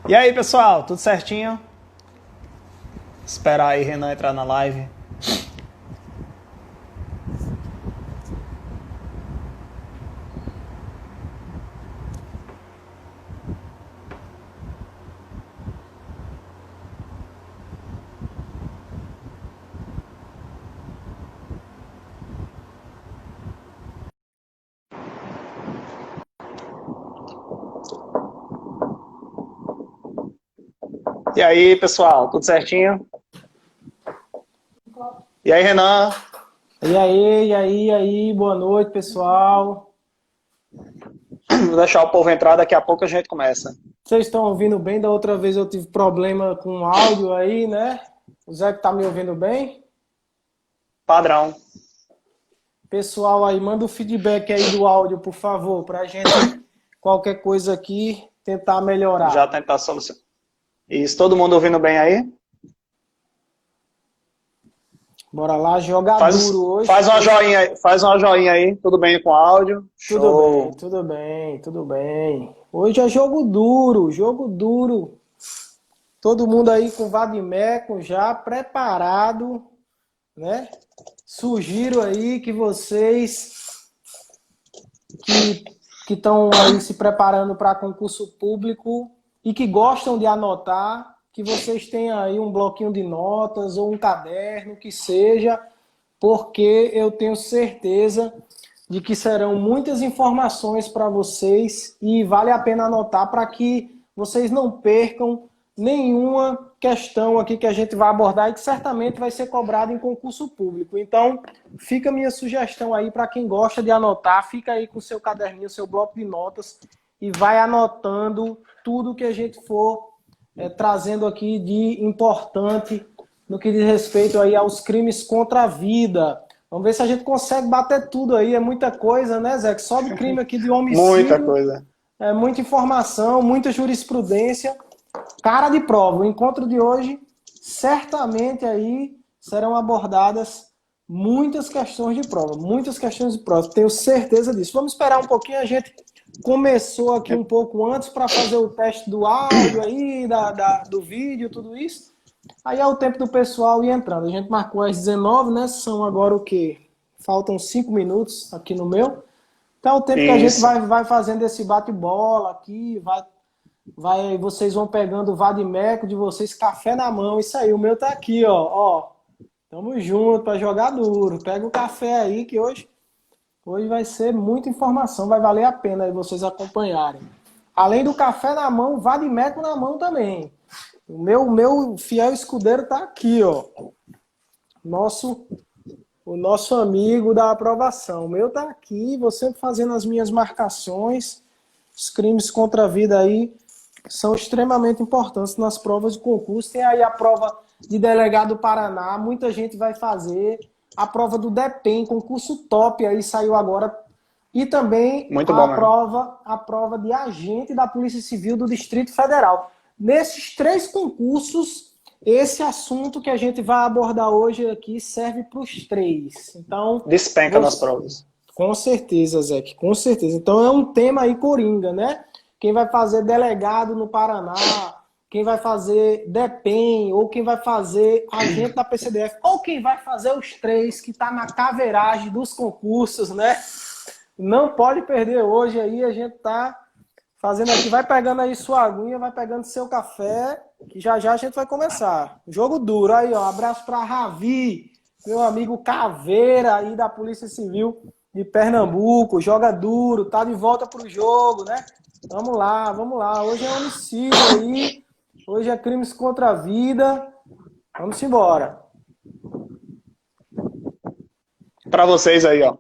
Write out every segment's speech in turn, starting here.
E aí, pessoal, tudo certinho? Esperar aí Renan entrar na live. E aí, pessoal, tudo certinho? E aí, Renan? Boa noite, pessoal. Vou deixar o povo entrar, daqui a pouco a gente começa. Vocês estão ouvindo bem? Da outra vez eu tive problema com o áudio aí, né? O Zé que tá me ouvindo bem? Padrão. Pessoal aí, manda o feedback aí do áudio, por favor, pra gente, qualquer coisa aqui, tentar Já melhorar. tentar solucionar. Isso, todo mundo ouvindo bem aí? Bora lá, jogar duro Faz, hoje. faz uma joinha aí, faz uma joinha aí, tudo bem com o áudio? Tudo bem, Show. tudo bem, tudo bem. Hoje é jogo duro, jogo duro. Todo mundo aí com Vadimeco já preparado, né? Sugiro aí que vocês que estão aí se preparando para concurso público e que gostam de anotar, que vocês tenham aí um bloquinho de notas ou um caderno, que seja, porque eu tenho certeza de que serão muitas informações para vocês e vale a pena anotar para que vocês não percam nenhuma questão aqui que a gente vai abordar e que certamente vai ser cobrado em concurso público. Então, fica a minha sugestão aí para quem gosta de anotar, fica aí com o seu caderninho, seu bloco de notas e vai anotando tudo que a gente for trazendo aqui de importante no que diz respeito aí aos crimes contra a vida. Vamos ver se a gente consegue bater tudo aí. É muita coisa, né, Zé? Que só de crime aqui de Muita homicídio, coisa. é muita informação, muita jurisprudência. Cara de prova. O encontro de hoje, certamente aí serão abordadas muitas questões de prova. Muitas questões de prova. Tenho certeza disso. Vamos esperar um pouquinho. A gente começou aqui um pouco antes para fazer o teste do áudio aí, do vídeo, tudo isso. Aí é o tempo do pessoal ir entrando. A gente marcou às 19, né? São agora o quê? Faltam 5 minutos aqui no meu. Então é o tempo que a gente Isso. vai fazendo esse bate-bola aqui, vocês vão pegando o vadimeco de vocês, café na mão. Isso aí, o meu tá aqui, ó. Tamo junto para jogar duro. Pega o café aí que hoje vai ser muita informação, vai valer a pena aí vocês acompanharem. Além do café na mão, vadimeco na mão também. O meu fiel escudeiro tá aqui, ó. Nosso, o nosso amigo da aprovação. O meu tá aqui, vou sempre fazendo as minhas marcações. Os crimes contra a vida aí são extremamente importantes nas provas de concurso. Tem aí a prova de delegado do Paraná, muita gente vai fazer. A prova do DEPEN, concurso top aí saiu agora. E também Muito a bom mesmo. prova, a prova de agente da Polícia Civil do Distrito Federal. Nesses três concursos, esse assunto que a gente vai abordar hoje aqui serve para os três. Então, Despenca nas você, provas. com certeza, Zé, com certeza. Então é um tema aí coringa, né? Quem vai fazer delegado no Paraná, quem vai fazer DEPEN, ou quem vai fazer agente da PCDF, ou quem vai fazer os três, que está na caveiragem dos concursos, né? Não pode perder hoje aí, a gente tá fazendo aqui, vai pegando aí sua aguinha, vai pegando seu café, que já já a gente vai começar. Jogo duro, aí ó, abraço para Ravi, meu amigo Caveira aí da Polícia Civil de Pernambuco, joga duro, tá de volta pro jogo, né? Vamos lá, hoje é homicídio aí, hoje é crimes contra a vida, vamos embora. Pra vocês aí, ó.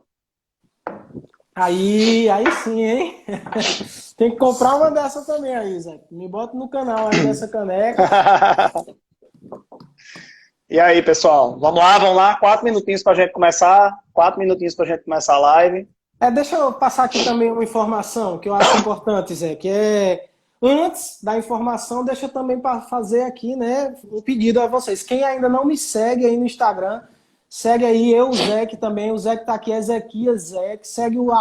Aí sim, hein? Tem que comprar uma dessa também aí, Zé. Me bota no canal aí dessa caneca. E aí, pessoal? Vamos lá. 4 minutinhos pra gente começar. 4 minutinhos pra gente começar a live. Deixa eu passar aqui também uma informação que eu acho importante, Zé, que é antes da informação, deixa eu também para fazer aqui, né, um pedido a vocês. Quem ainda não me segue aí no Instagram, segue aí eu, o Zé, que também, o Zé que tá aqui é Zequias Zé, que segue o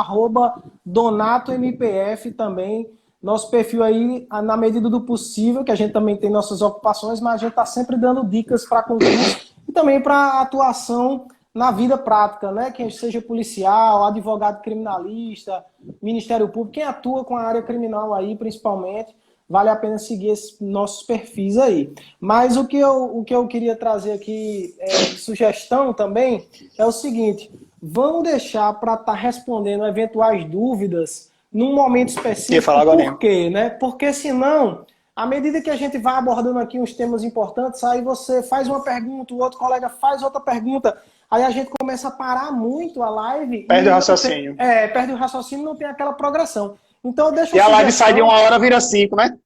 @DonatoMPF também. Nosso perfil aí, na medida do possível, que a gente também tem nossas ocupações, mas a gente está sempre dando dicas para concurso e também para atuação na vida prática, né? Quem seja policial, advogado criminalista, Ministério Público, quem atua com a área criminal aí, principalmente, vale a pena seguir esses nossos perfis aí. Mas o que eu queria trazer aqui de sugestão também é o seguinte: vamos deixar para estar respondendo eventuais dúvidas num momento específico. Por quê, né? Porque senão, à medida que a gente vai abordando aqui uns temas importantes, aí você faz uma pergunta, o outro colega faz outra pergunta, aí a gente começa a parar muito a live. Perde o raciocínio. Perde o raciocínio, não tem aquela progressão. Então deixa a live sai de 1 hora, vira 5, né?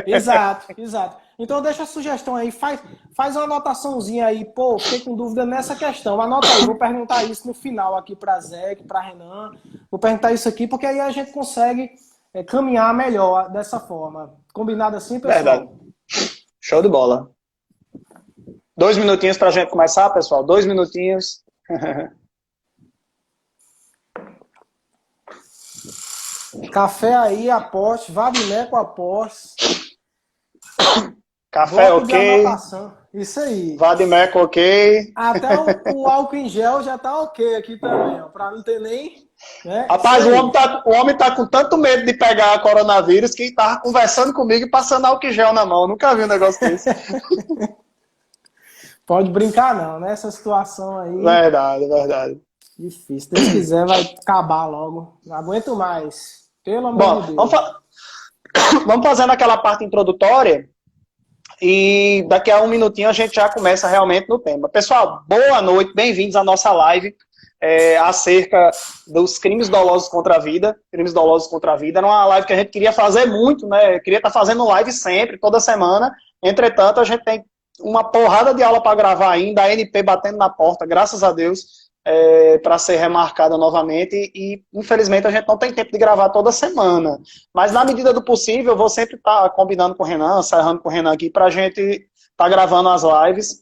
Exato. Então deixa a sugestão aí, faz uma anotaçãozinha aí, pô, fiquei com dúvida nessa questão, anota aí, vou perguntar isso no final aqui para Zé, para Renan, vou perguntar isso aqui, porque aí a gente consegue caminhar melhor dessa forma. Combinado assim, pessoal? Verdade. Show de bola. 2 minutinhos para a gente começar, pessoal, 2 minutinhos. Café aí, aposte, Vadimeco aposte. Café ok. Isso aí. Vadimeco ok. Até o álcool em gel já tá ok aqui também, ó, para não ter nem... Né? Rapaz, o homem tá com tanto medo de pegar coronavírus que tava conversando comigo e passando álcool em gel na mão. Eu nunca vi um negócio desse. Pode brincar não, né? Essa situação aí... Verdade. Difícil. Se Deus quiser, vai acabar logo. Não aguento mais. Pelo amor de Deus. Vamos fazendo aquela parte introdutória e daqui a 1 minutinho a gente já começa realmente no tema. Pessoal, boa noite, bem-vindos à nossa live acerca dos crimes dolosos contra a vida. Crimes dolosos contra a vida. Era uma live que a gente queria fazer muito, né? Queria estar fazendo live sempre, toda semana. Entretanto, a gente tem uma porrada de aula para gravar ainda, a ANP batendo na porta, graças a Deus, para ser remarcada novamente, e infelizmente a gente não tem tempo de gravar toda semana, mas na medida do possível eu vou sempre estar combinando com o Renan, serrando com o Renan aqui, para a gente estar gravando as lives,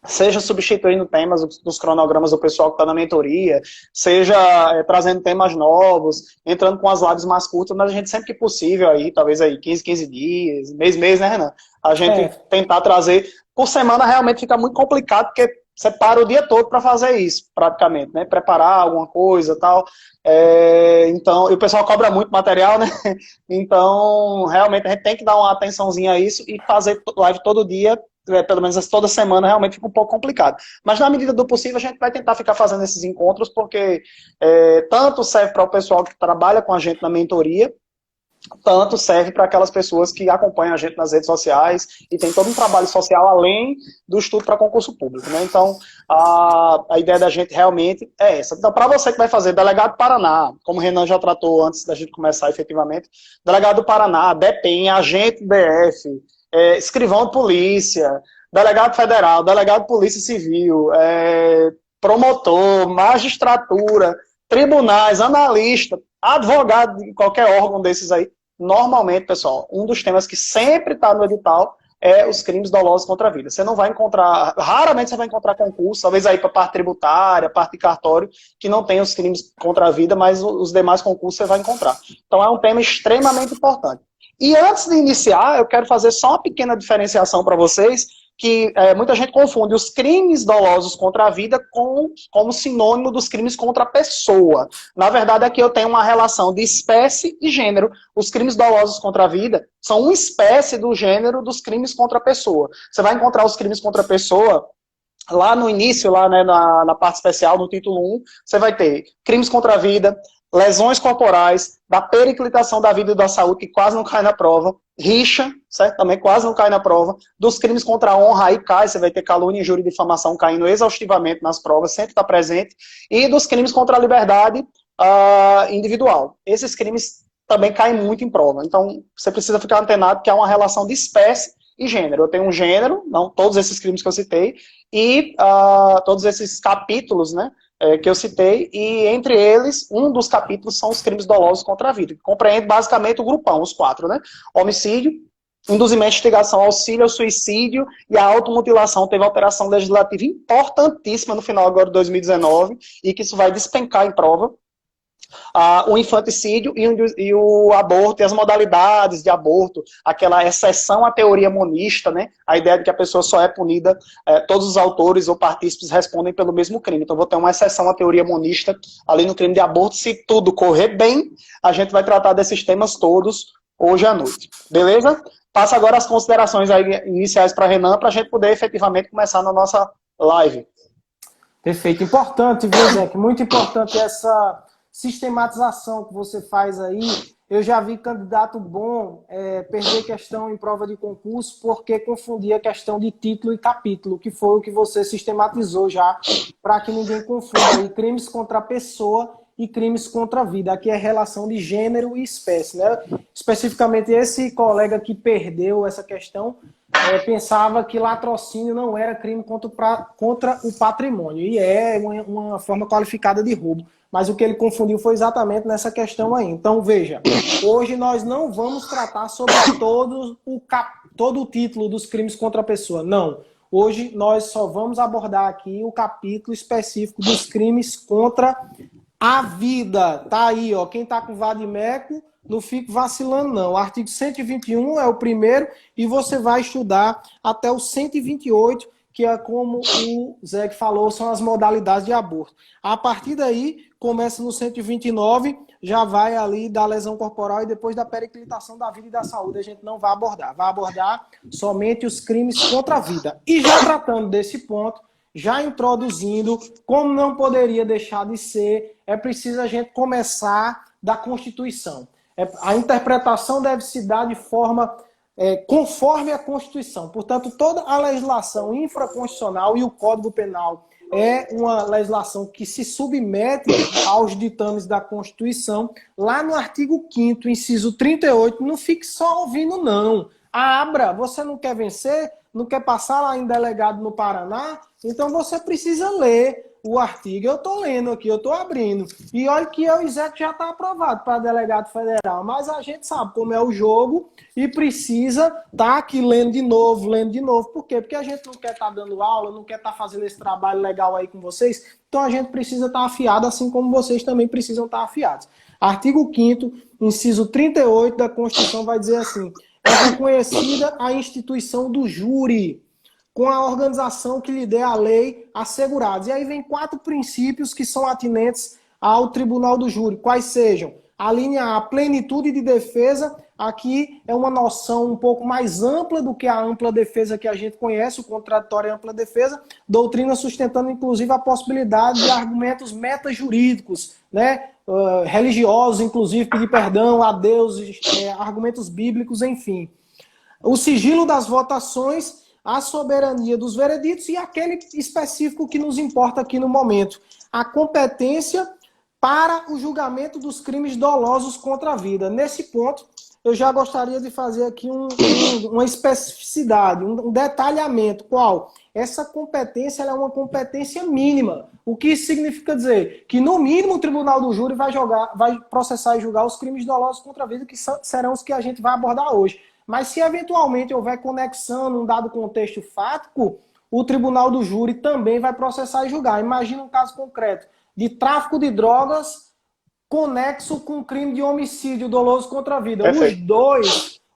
seja substituindo temas dos cronogramas do pessoal que está na mentoria, seja trazendo temas novos, entrando com as lives mais curtas, mas a gente sempre que possível aí, talvez aí 15 dias, mês, né, Renan? A gente tentar trazer, por semana realmente fica muito complicado, porque você para o dia todo para fazer isso, praticamente, né? Preparar alguma coisa e tal. Então, e o pessoal cobra muito material, né? Então, realmente, a gente tem que dar uma atençãozinha a isso e fazer live todo dia, pelo menos toda semana, realmente fica um pouco complicado. Mas, na medida do possível, a gente vai tentar ficar fazendo esses encontros, porque tanto serve para o pessoal que trabalha com a gente na mentoria, tanto serve para aquelas pessoas que acompanham a gente nas redes sociais e tem todo um trabalho social além do estudo para concurso público, né? Então, a ideia da gente realmente é essa. Então, para você que vai fazer Delegado Paraná, como o Renan já tratou antes da gente começar efetivamente, Delegado do Paraná, DEPEN, Agente DF, Escrivão de Polícia, Delegado Federal, Delegado de Polícia Civil, promotor, magistratura, tribunais, analista, advogado de qualquer órgão desses aí, normalmente, pessoal, um dos temas que sempre está no edital é os crimes dolosos contra a vida. Você não vai encontrar, raramente você vai encontrar concurso, talvez aí para a parte tributária, parte de cartório, que não tem os crimes contra a vida, mas os demais concursos você vai encontrar. Então é um tema extremamente importante. E antes de iniciar, eu quero fazer só uma pequena diferenciação para vocês, que muita gente confunde os crimes dolosos contra a vida como sinônimo dos crimes contra a pessoa. Na verdade, aqui eu tenho uma relação de espécie e gênero. Os crimes dolosos contra a vida são uma espécie do gênero dos crimes contra a pessoa. Você vai encontrar os crimes contra a pessoa lá no início, lá, né, na parte especial, no título 1, você vai ter crimes contra a vida, lesões corporais, da periclitação da vida e da saúde, que quase não cai na prova, rixa, certo? Também quase não cai na prova, dos crimes contra a honra, aí cai, você vai ter calúnia, injúria e difamação caindo exaustivamente nas provas, sempre está presente, e dos crimes contra a liberdade individual. Esses crimes também caem muito em prova, então você precisa ficar antenado que há uma relação de espécie e gênero. Eu tenho um gênero, não todos esses crimes que eu citei, e todos esses capítulos, né, que eu citei, e entre eles, um dos capítulos são os crimes dolosos contra a vida, que compreende basicamente o grupão, os 4, né? Homicídio, induzimento, instigação, auxílio ao suicídio e a automutilação. Teve alteração legislativa importantíssima no final agora de 2019, e que isso vai despencar em prova. O infanticídio e o aborto, e as modalidades de aborto, aquela exceção à teoria monista, né? A ideia de que a pessoa só é punida, todos os autores ou partícipes respondem pelo mesmo crime. Então, vou ter uma exceção à teoria monista ali no crime de aborto. Se tudo correr bem, a gente vai tratar desses temas todos hoje à noite. Beleza? Passa agora as considerações aí iniciais para Renan, para a gente poder efetivamente começar na nossa live. Perfeito. Importante, viu, Zé? Muito importante essa sistematização que você faz aí. Eu já vi candidato bom perder questão em prova de concurso porque confundia questão de título e capítulo, que foi o que você sistematizou já, para que ninguém confunda aí crimes contra a pessoa e crimes contra a vida. Aqui é relação de gênero e espécie, né? Especificamente esse colega que perdeu essa questão pensava que latrocínio não era crime contra o patrimônio, e é uma forma qualificada de roubo. Mas o que ele confundiu foi exatamente nessa questão aí. Então, veja, hoje nós não vamos tratar sobre todo o título dos crimes contra a pessoa, não. Hoje nós só vamos abordar aqui o capítulo específico dos crimes contra a vida. Tá aí, ó, quem tá com vadimeco, não fique vacilando, não. O artigo 121 é o primeiro e você vai estudar até o 128, que é como o Zé falou, são as modalidades de aborto. A partir daí, começa no 129, já vai ali da lesão corporal e depois da periclitação da vida e da saúde. A gente não vai abordar. Vai abordar somente os crimes contra a vida. E já tratando desse ponto, já introduzindo, como não poderia deixar de ser, é preciso a gente começar da Constituição. A interpretação deve se dar de forma conforme a Constituição. Portanto, toda a legislação infraconstitucional e o Código Penal é uma legislação que se submete aos ditames da Constituição. Lá no artigo 5º, inciso 38, não fique só ouvindo, não. Abra, você não quer vencer? Não quer passar lá em delegado no Paraná? Então você precisa ler o artigo. Eu estou lendo aqui, eu estou abrindo. E olha que o ISEC já está aprovado para delegado federal. Mas a gente sabe como é o jogo e precisa estar aqui lendo de novo, lendo de novo. Por quê? Porque a gente não quer estar dando aula, não quer estar fazendo esse trabalho legal aí com vocês. Então a gente precisa estar afiado, assim como vocês também precisam estar afiados. Artigo 5º, inciso 38 da Constituição vai dizer assim: é reconhecida a instituição do júri, com a organização que lhe dê a lei assegurados. E aí vem 4 princípios que são atinentes ao tribunal do júri. Quais sejam? A linha A, plenitude de defesa. Aqui é uma noção um pouco mais ampla do que a ampla defesa que a gente conhece, o contraditório e ampla defesa. Doutrina sustentando, inclusive, a possibilidade de argumentos metajurídicos, né? Religiosos, inclusive, pedir perdão a Deus, argumentos bíblicos, enfim. O sigilo das votações, a soberania dos vereditos e aquele específico que nos importa aqui no momento, a competência para o julgamento dos crimes dolosos contra a vida. Nesse ponto, eu já gostaria de fazer aqui uma especificidade, um detalhamento. Qual? Essa competência ela é uma competência mínima. O que isso significa dizer? Que, no mínimo, o tribunal do júri vai processar e julgar os crimes dolosos contra a vida, que serão os que a gente vai abordar hoje. Mas se eventualmente houver conexão num dado contexto fático, o tribunal do júri também vai processar e julgar. Imagina um caso concreto de tráfico de drogas conexo com crime de homicídio doloso contra a vida.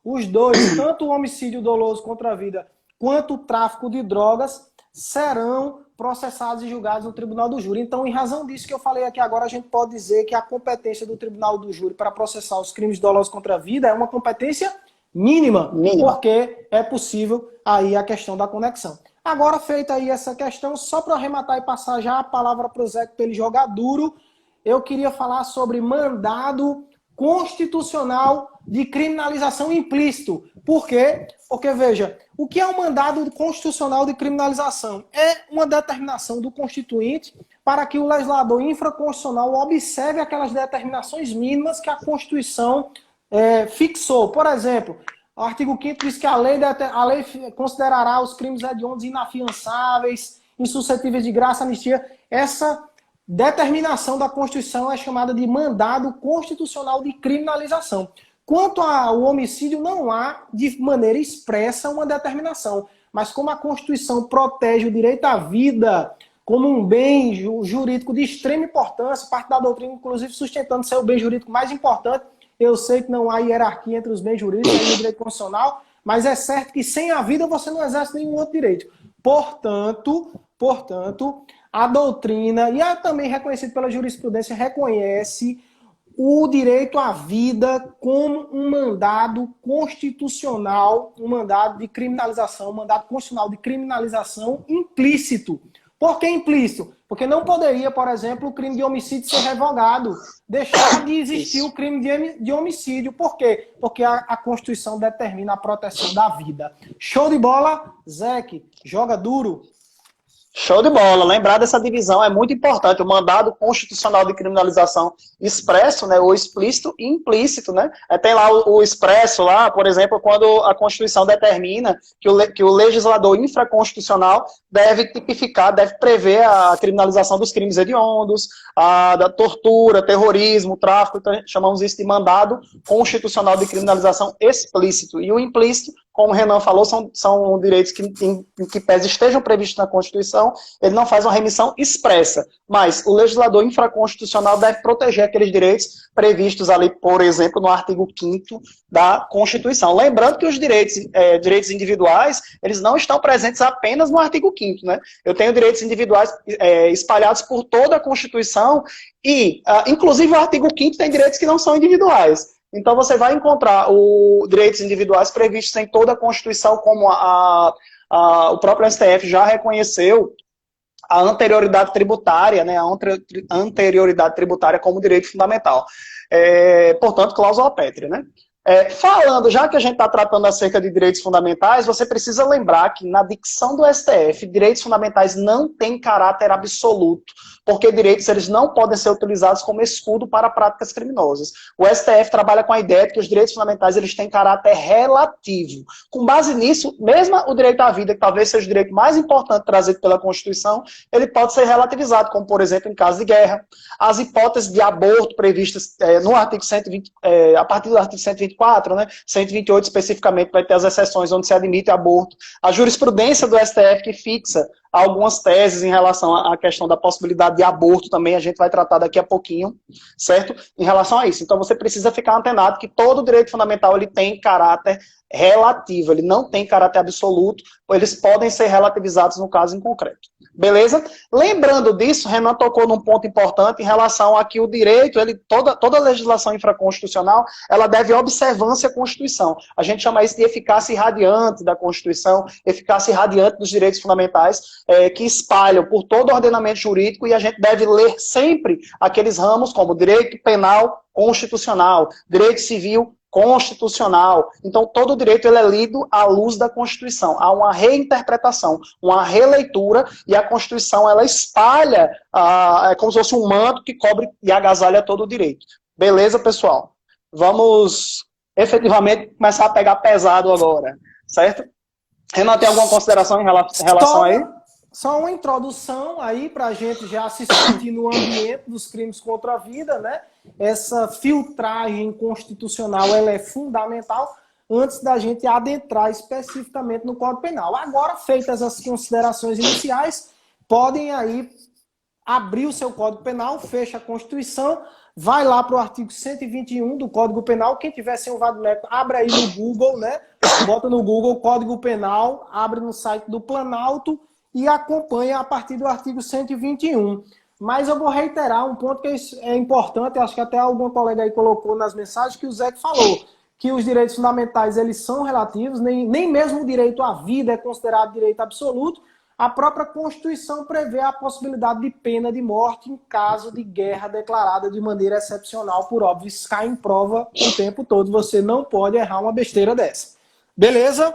Os dois, tanto o homicídio doloso contra a vida quanto o tráfico de drogas, serão processados e julgados no tribunal do júri. Então, em razão disso que eu falei aqui agora, a gente pode dizer que a competência do tribunal do júri para processar os crimes dolosos contra a vida é uma competência mínima, porque é possível aí a questão da conexão. Agora, feita aí essa questão, só para arrematar e passar já a palavra para o Zé para ele jogar duro, eu queria falar sobre mandado constitucional de criminalização implícito. Por quê? Porque, veja, o que é um mandado constitucional de criminalização? É uma determinação do Constituinte para que o legislador infraconstitucional observe aquelas determinações mínimas que a Constituição fixou. Por exemplo, o artigo 5º diz que a lei considerará os crimes hediondos inafiançáveis, insuscetíveis de graça, anistia. Essa determinação da Constituição é chamada de mandado constitucional de criminalização. Quanto ao homicídio, não há, de maneira expressa, uma determinação. Mas como a Constituição protege o direito à vida, como um bem jurídico de extrema importância, parte da doutrina, inclusive, sustentando ser o bem jurídico mais importante. Eu sei que não há hierarquia entre os bens jurídicos e o direito constitucional, mas é certo que sem a vida você não exerce nenhum outro direito. Portanto, a doutrina, e é também reconhecido pela jurisprudência, reconhece o direito à vida como um mandado constitucional, um mandado de criminalização, um mandado constitucional de criminalização implícito. Por que implícito? Porque não poderia, por exemplo, o crime de homicídio ser revogado, deixar de existir o crime de homicídio. Por quê? Porque a Constituição determina a proteção da vida. Show de bola, Zeke, joga duro. Show de bola. Lembrar dessa divisão é muito importante. O mandado constitucional de criminalização expresso, né, ou explícito e implícito, né? Tem lá o expresso, lá, por exemplo, quando a Constituição determina que o legislador infraconstitucional deve tipificar, deve prever a criminalização dos crimes hediondos, da tortura, terrorismo, tráfico. Então, chamamos isso de mandado constitucional de criminalização explícito. E o implícito, como o Renan falou, são direitos que, em que pese estejam previstos na Constituição, ele não faz uma remissão expressa. Mas o legislador infraconstitucional deve proteger aqueles direitos previstos ali, por exemplo, no artigo 5º da Constituição. Lembrando que os direitos individuais, eles não estão presentes apenas no artigo 5º, né? Eu tenho direitos individuais espalhados por toda a Constituição e, inclusive, o artigo 5º tem direitos que não são individuais. Então, você vai encontrar os direitos individuais previstos em toda a Constituição, como o próprio STF já reconheceu a anterioridade tributária, né, a anterioridade tributária como direito fundamental. Portanto, cláusula pétrea, né? Falando, já que a gente está tratando acerca de direitos fundamentais, você precisa lembrar que na dicção do STF, direitos fundamentais não têm caráter absoluto, porque direitos eles não podem ser utilizados como escudo para práticas criminosas. O STF trabalha com a ideia de que os direitos fundamentais eles têm caráter relativo. Com base nisso, mesmo o direito à vida, que talvez seja o direito mais importante trazido pela Constituição, ele pode ser relativizado, como, por exemplo, em caso de guerra. As hipóteses de aborto previstas no artigo 120, a partir do artigo 124, né, 128 especificamente vai ter as exceções onde se admite aborto. A jurisprudência do STF que fixa algumas teses em relação à questão da possibilidade de aborto também, a gente vai tratar daqui a pouquinho, certo? Em relação a isso. Então você precisa ficar antenado que todo direito fundamental ele tem caráter relativo, ele não tem caráter absoluto, eles podem ser relativizados no caso em concreto. Beleza? Lembrando disso, Renan tocou num ponto importante em relação a que o direito, toda legislação infraconstitucional, ela deve observância à Constituição. A gente chama isso de eficácia irradiante da Constituição, eficácia irradiante dos direitos fundamentais, que espalham por todo o ordenamento jurídico, e a gente deve ler sempre aqueles ramos como direito penal constitucional, direito civil constitucional. Então, todo direito ele é lido à luz da Constituição. Há uma reinterpretação, uma releitura, e a Constituição ela espalha, é como se fosse um manto que cobre e agasalha todo o direito. Beleza, pessoal? Vamos efetivamente começar a pegar pesado agora, certo? Renan, tem alguma consideração em relação a isso? Só uma introdução aí para a gente já se sentir no ambiente dos crimes contra a vida, né? Essa filtragem constitucional ela é fundamental antes da gente adentrar especificamente no Código Penal. Agora, feitas as considerações iniciais, podem aí abrir o seu Código Penal, fecha a Constituição, vai lá para o artigo 121 do Código Penal. Quem tiver sem o Vadmecum, abre aí no Google, né? Bota no Google Código Penal, abre no site do Planalto e acompanha a partir do artigo 121. Mas eu vou reiterar um ponto que é importante, acho que até algum colega aí colocou nas mensagens, que o Zé falou, que os direitos fundamentais eles são relativos, nem mesmo o direito à vida é considerado direito absoluto. A própria Constituição prevê a possibilidade de pena de morte em caso de guerra declarada de maneira excepcional, por óbvio, isso cai em prova o tempo todo, você não pode errar uma besteira dessa. Beleza?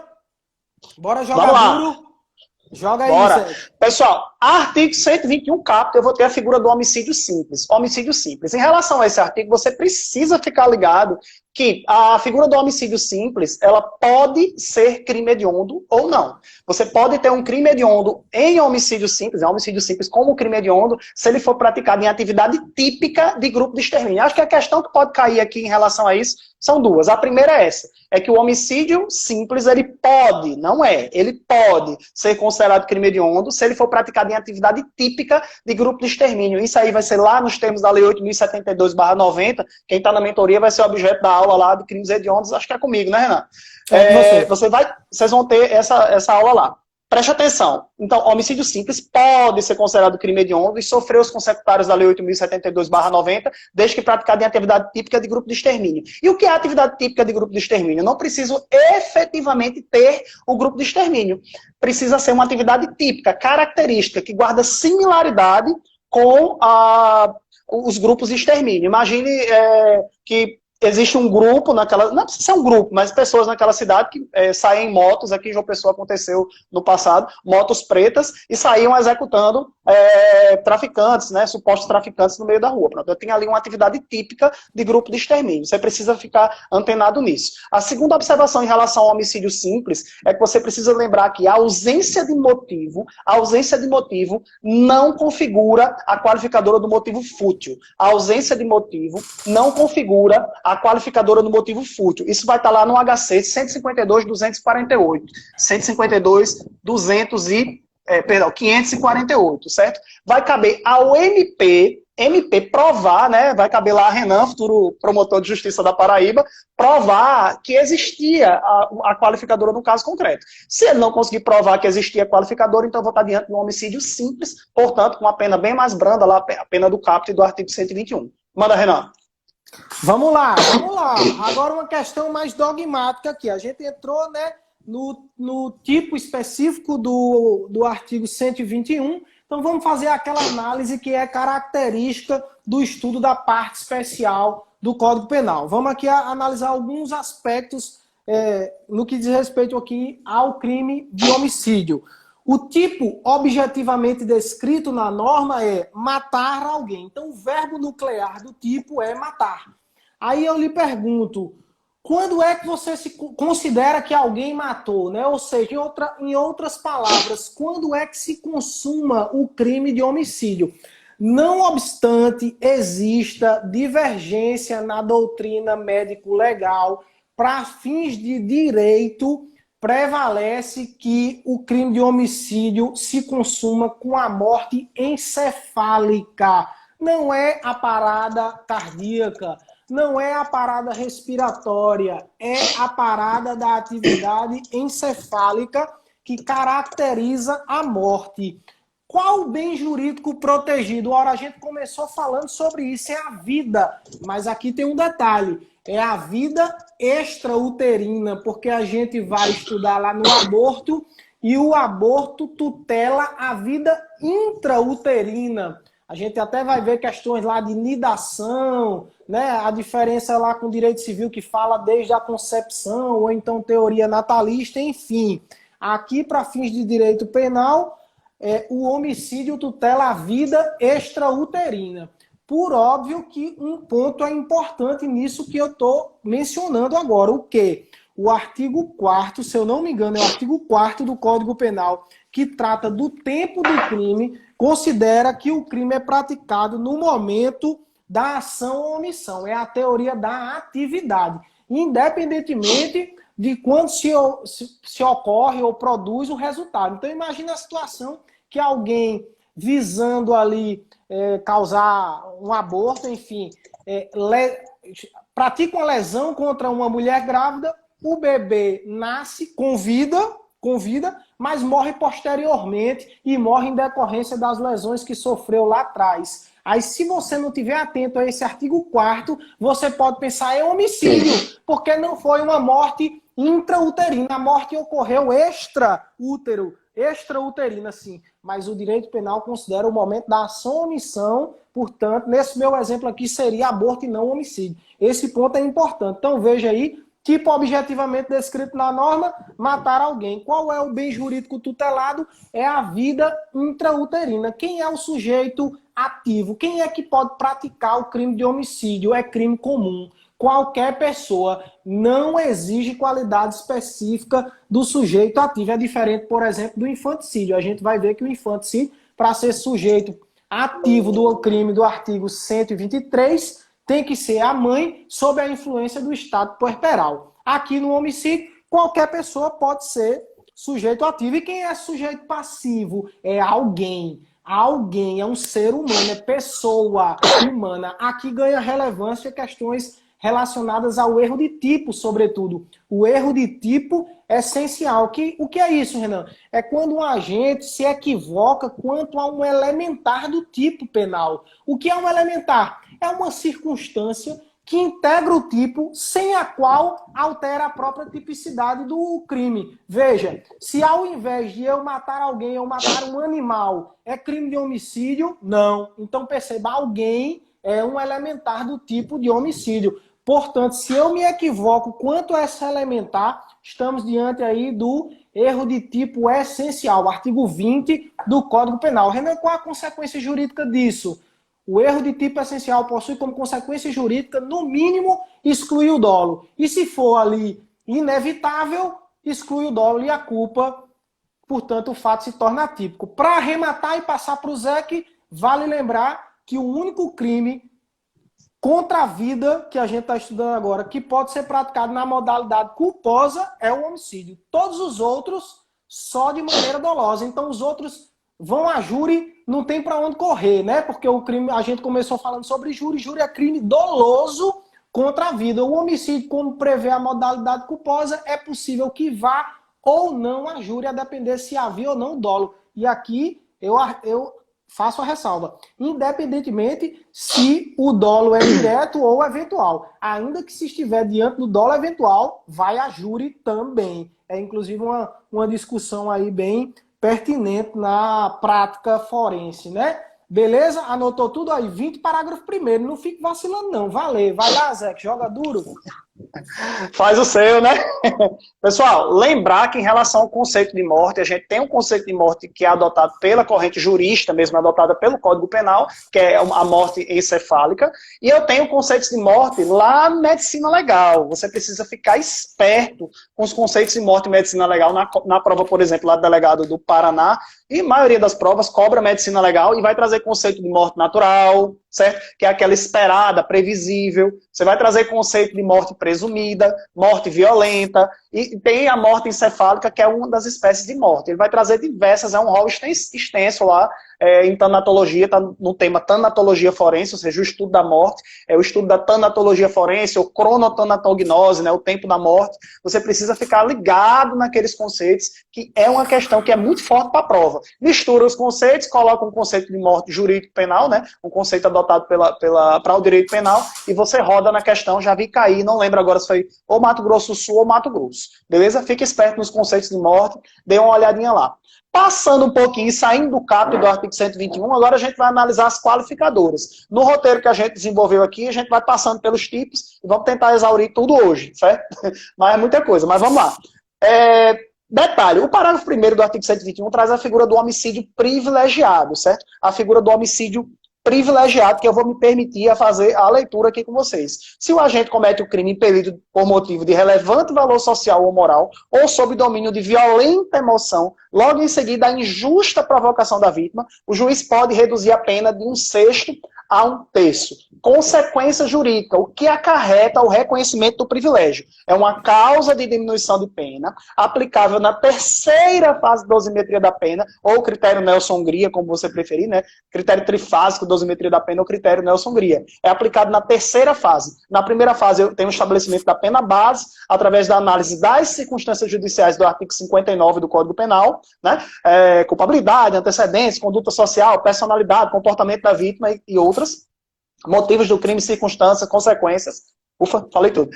Bora jogar duro. Joga aí, bora. Zé. Pessoal, artigo 121 caput, eu vou ter a figura do homicídio simples. Homicídio simples. Em relação a esse artigo, você precisa ficar ligado que a figura do homicídio simples, ela pode ser crime hediondo ou não. Você pode ter um crime hediondo em homicídio simples como crime hediondo, se ele for praticado em atividade típica de grupo de extermínio. Acho que a questão que pode cair aqui em relação a isso são duas. A primeira é essa, é que o homicídio simples, ele pode ser considerado crime hediondo se ele for praticado em em atividade típica de grupo de extermínio. Isso aí vai ser lá nos termos da Lei 8.072/90. Quem está na mentoria vai ser objeto da aula lá de crimes hediondos, acho que é comigo, né, Renan? Vocês vão ter essa aula lá. Preste atenção. Então, homicídio simples pode ser considerado crime hediondo e sofrer os consecutários da Lei 8.072/90, desde que praticado em atividade típica de grupo de extermínio. E o que é atividade típica de grupo de extermínio? Não preciso efetivamente ter o grupo de extermínio. Precisa ser uma atividade típica, característica, que guarda similaridade com os grupos de extermínio. Imagine que existe um grupo naquela... Não precisa ser um grupo, mas pessoas naquela cidade que saem em motos, aqui em João Pessoa aconteceu no passado, motos pretas, e saíam executando traficantes, né, supostos traficantes no meio da rua. Pronto, eu tenho ali uma atividade típica de grupo de extermínio. Você precisa ficar antenado nisso. A segunda observação em relação ao homicídio simples é que você precisa lembrar que a ausência de motivo não configura a qualificadora do motivo fútil. A ausência de motivo não configura a qualificadora do motivo fútil. Isso vai estar lá no HC 152.248. 548, certo? Vai caber ao MP provar, né? Vai caber lá a Renan, futuro promotor de justiça da Paraíba, provar que existia a qualificadora no caso concreto. Se ele não conseguir provar que existia a qualificadora, então eu vou estar diante de um homicídio simples, portanto, com uma pena bem mais branda, lá, a pena do caput do artigo 121. Manda, Renan. Vamos lá. Agora uma questão mais dogmática aqui. A gente entrou, né, no tipo específico do artigo 121. Então vamos fazer aquela análise que é característica do estudo da parte especial do Código Penal. Vamos aqui analisar alguns aspectos no que diz respeito aqui ao crime de homicídio. O tipo objetivamente descrito na norma é matar alguém. Então, o verbo nuclear do tipo é matar. Aí eu lhe pergunto, quando é que você se considera que alguém matou, né? Ou seja, em outras palavras, quando é que se consuma o crime de homicídio? Não obstante exista divergência na doutrina médico-legal para fins de direito, prevalece que o crime de homicídio se consuma com a morte encefálica. Não é a parada cardíaca, não é a parada respiratória, é a parada da atividade encefálica que caracteriza a morte. Qual o bem jurídico protegido? Ora, a gente começou falando sobre isso, é a vida. Mas aqui tem um detalhe, é a vida extrauterina, porque a gente vai estudar lá no aborto e o aborto tutela a vida intrauterina. A gente até vai ver questões lá de nidação, né? A diferença lá com o direito civil que fala desde a concepção, ou então teoria natalista, enfim. Aqui, para fins de direito penal, o homicídio tutela a vida extrauterina. Por óbvio que um ponto é importante nisso que eu estou mencionando agora. O quê? O artigo 4º, se eu não me engano, é o artigo 4º do Código Penal, que trata do tempo do crime, considera que o crime é praticado no momento da ação ou omissão. É a teoria da atividade, independentemente de quando se ocorre ou produz o resultado. Então, imagina a situação que alguém visando ali causar um aborto, enfim, pratica uma lesão contra uma mulher grávida, o bebê nasce com vida, mas morre posteriormente e morre em decorrência das lesões que sofreu lá atrás. Aí, se você não estiver atento a esse artigo 4º, você pode pensar em homicídio, porque não foi uma morte intrauterina. A morte ocorreu extrauterina, sim. Mas o direito penal considera o momento da ação ou omissão, portanto, nesse meu exemplo aqui seria aborto e não homicídio. Esse ponto é importante. Então, veja aí, tipo objetivamente descrito na norma, matar alguém. Qual é o bem jurídico tutelado? É a vida intrauterina. Quem é o sujeito ativo? Quem é que pode praticar o crime de homicídio? É crime comum. Qualquer pessoa, não exige qualidade específica do sujeito ativo. É diferente, por exemplo, do infanticídio. A gente vai ver que o infanticídio, para ser sujeito ativo do crime do artigo 123, tem que ser a mãe sob a influência do estado puerperal. Aqui no homicídio, qualquer pessoa pode ser sujeito ativo. E quem é sujeito passivo? É alguém. Alguém, é um ser humano, é pessoa humana. Aqui ganha relevância questões relacionadas ao erro de tipo, sobretudo. O erro de tipo é essencial. O que é isso, Renan? É quando um agente se equivoca quanto a um elementar do tipo penal. O que é um elementar? É uma circunstância que integra o tipo, sem a qual altera a própria tipicidade do crime. Veja, se ao invés de eu matar alguém, eu matar um animal, é crime de homicídio? Não. Então perceba, alguém é um elementar do tipo de homicídio. Portanto, se eu me equivoco quanto a essa elementar, estamos diante aí do erro de tipo essencial, artigo 20 do Código Penal. Renan, qual a consequência jurídica disso? O erro de tipo essencial possui como consequência jurídica, no mínimo, excluir o dolo. E se for ali inevitável, exclui o dolo e a culpa, portanto, o fato se torna atípico. Para arrematar e passar para o Zec, vale lembrar que o único crime contra a vida que a gente está estudando agora, que pode ser praticado na modalidade culposa, é o homicídio. Todos os outros, só de maneira dolosa. Então, os outros vão a júri, não tem para onde correr, né? Porque o crime, a gente começou falando sobre júri é crime doloso contra a vida. O homicídio, como prevê a modalidade culposa, é possível que vá ou não a júri, a depender se havia ou não dolo. E aqui eu faço a ressalva, independentemente se o dolo é direto ou eventual. Ainda que se estiver diante do dolo eventual, vai a júri também. É inclusive uma discussão aí bem pertinente na prática forense, né? Beleza? Anotou tudo aí? 20 parágrafo primeiro. Não fique vacilando não. Valeu. Vai lá, Zé, joga duro. Faz o seu, né? Pessoal, lembrar que em relação ao conceito de morte, a gente tem um conceito de morte que é adotado pela corrente jurista, mesmo adotada pelo Código Penal, que é a morte encefálica, e eu tenho conceitos de morte lá na medicina legal. Você precisa ficar esperto com os conceitos de morte em medicina legal na prova, por exemplo, lá do delegado do Paraná, e a maioria das provas cobra medicina legal e vai trazer conceito de morte natural, certo? Que é aquela esperada, previsível. Você vai trazer conceito de morte presumida, morte violenta, e tem a morte encefálica, que é uma das espécies de morte. Ele vai trazer diversas, é um rol extenso lá, em tanatologia, está no tema tanatologia forense, ou seja, o estudo da morte, o estudo da tanatologia forense, ou cronotanatognose, né, o tempo da morte. Você precisa ficar ligado naqueles conceitos, que é uma questão que é muito forte para a prova. Mistura os conceitos, coloca um conceito de morte jurídico-penal, né, um conceito adotado para o direito penal, e você roda na questão, já vi cair, não lembro agora se foi ou Mato Grosso do Sul ou Mato Grosso. Beleza? Fique esperto nos conceitos de morte, dê uma olhadinha lá. Passando um pouquinho, saindo do caput do artigo 121, agora a gente vai analisar as qualificadoras. No roteiro que a gente desenvolveu aqui, a gente vai passando pelos tipos e vamos tentar exaurir tudo hoje, certo? Mas é muita coisa, mas vamos lá. Detalhe, o parágrafo 1º do artigo 121 traz a figura do homicídio privilegiado, certo? A figura do homicídio privilegiado, que eu vou me permitir a fazer a leitura aqui com vocês. Se o agente comete o crime impelido por motivo de relevante valor social ou moral, ou sob domínio de violenta emoção, logo em seguida a injusta provocação da vítima, o juiz pode reduzir a pena de 1/6 a 1/3. Consequência jurídica, o que acarreta o reconhecimento do privilégio. É uma causa de diminuição de pena, aplicável na terceira fase de dosimetria da pena, ou critério Nelson-Hungria, como você preferir, né? Critério trifásico, dosimetria da pena, ou critério Nelson-Hungria. É aplicado na terceira fase. Na primeira fase, eu tenho o estabelecimento da pena base, através da análise das circunstâncias judiciais do artigo 59 do Código Penal, né? Culpabilidade, antecedentes, conduta social, personalidade, comportamento da vítima e outros. Motivos do crime, circunstâncias, consequências. Ufa, falei tudo.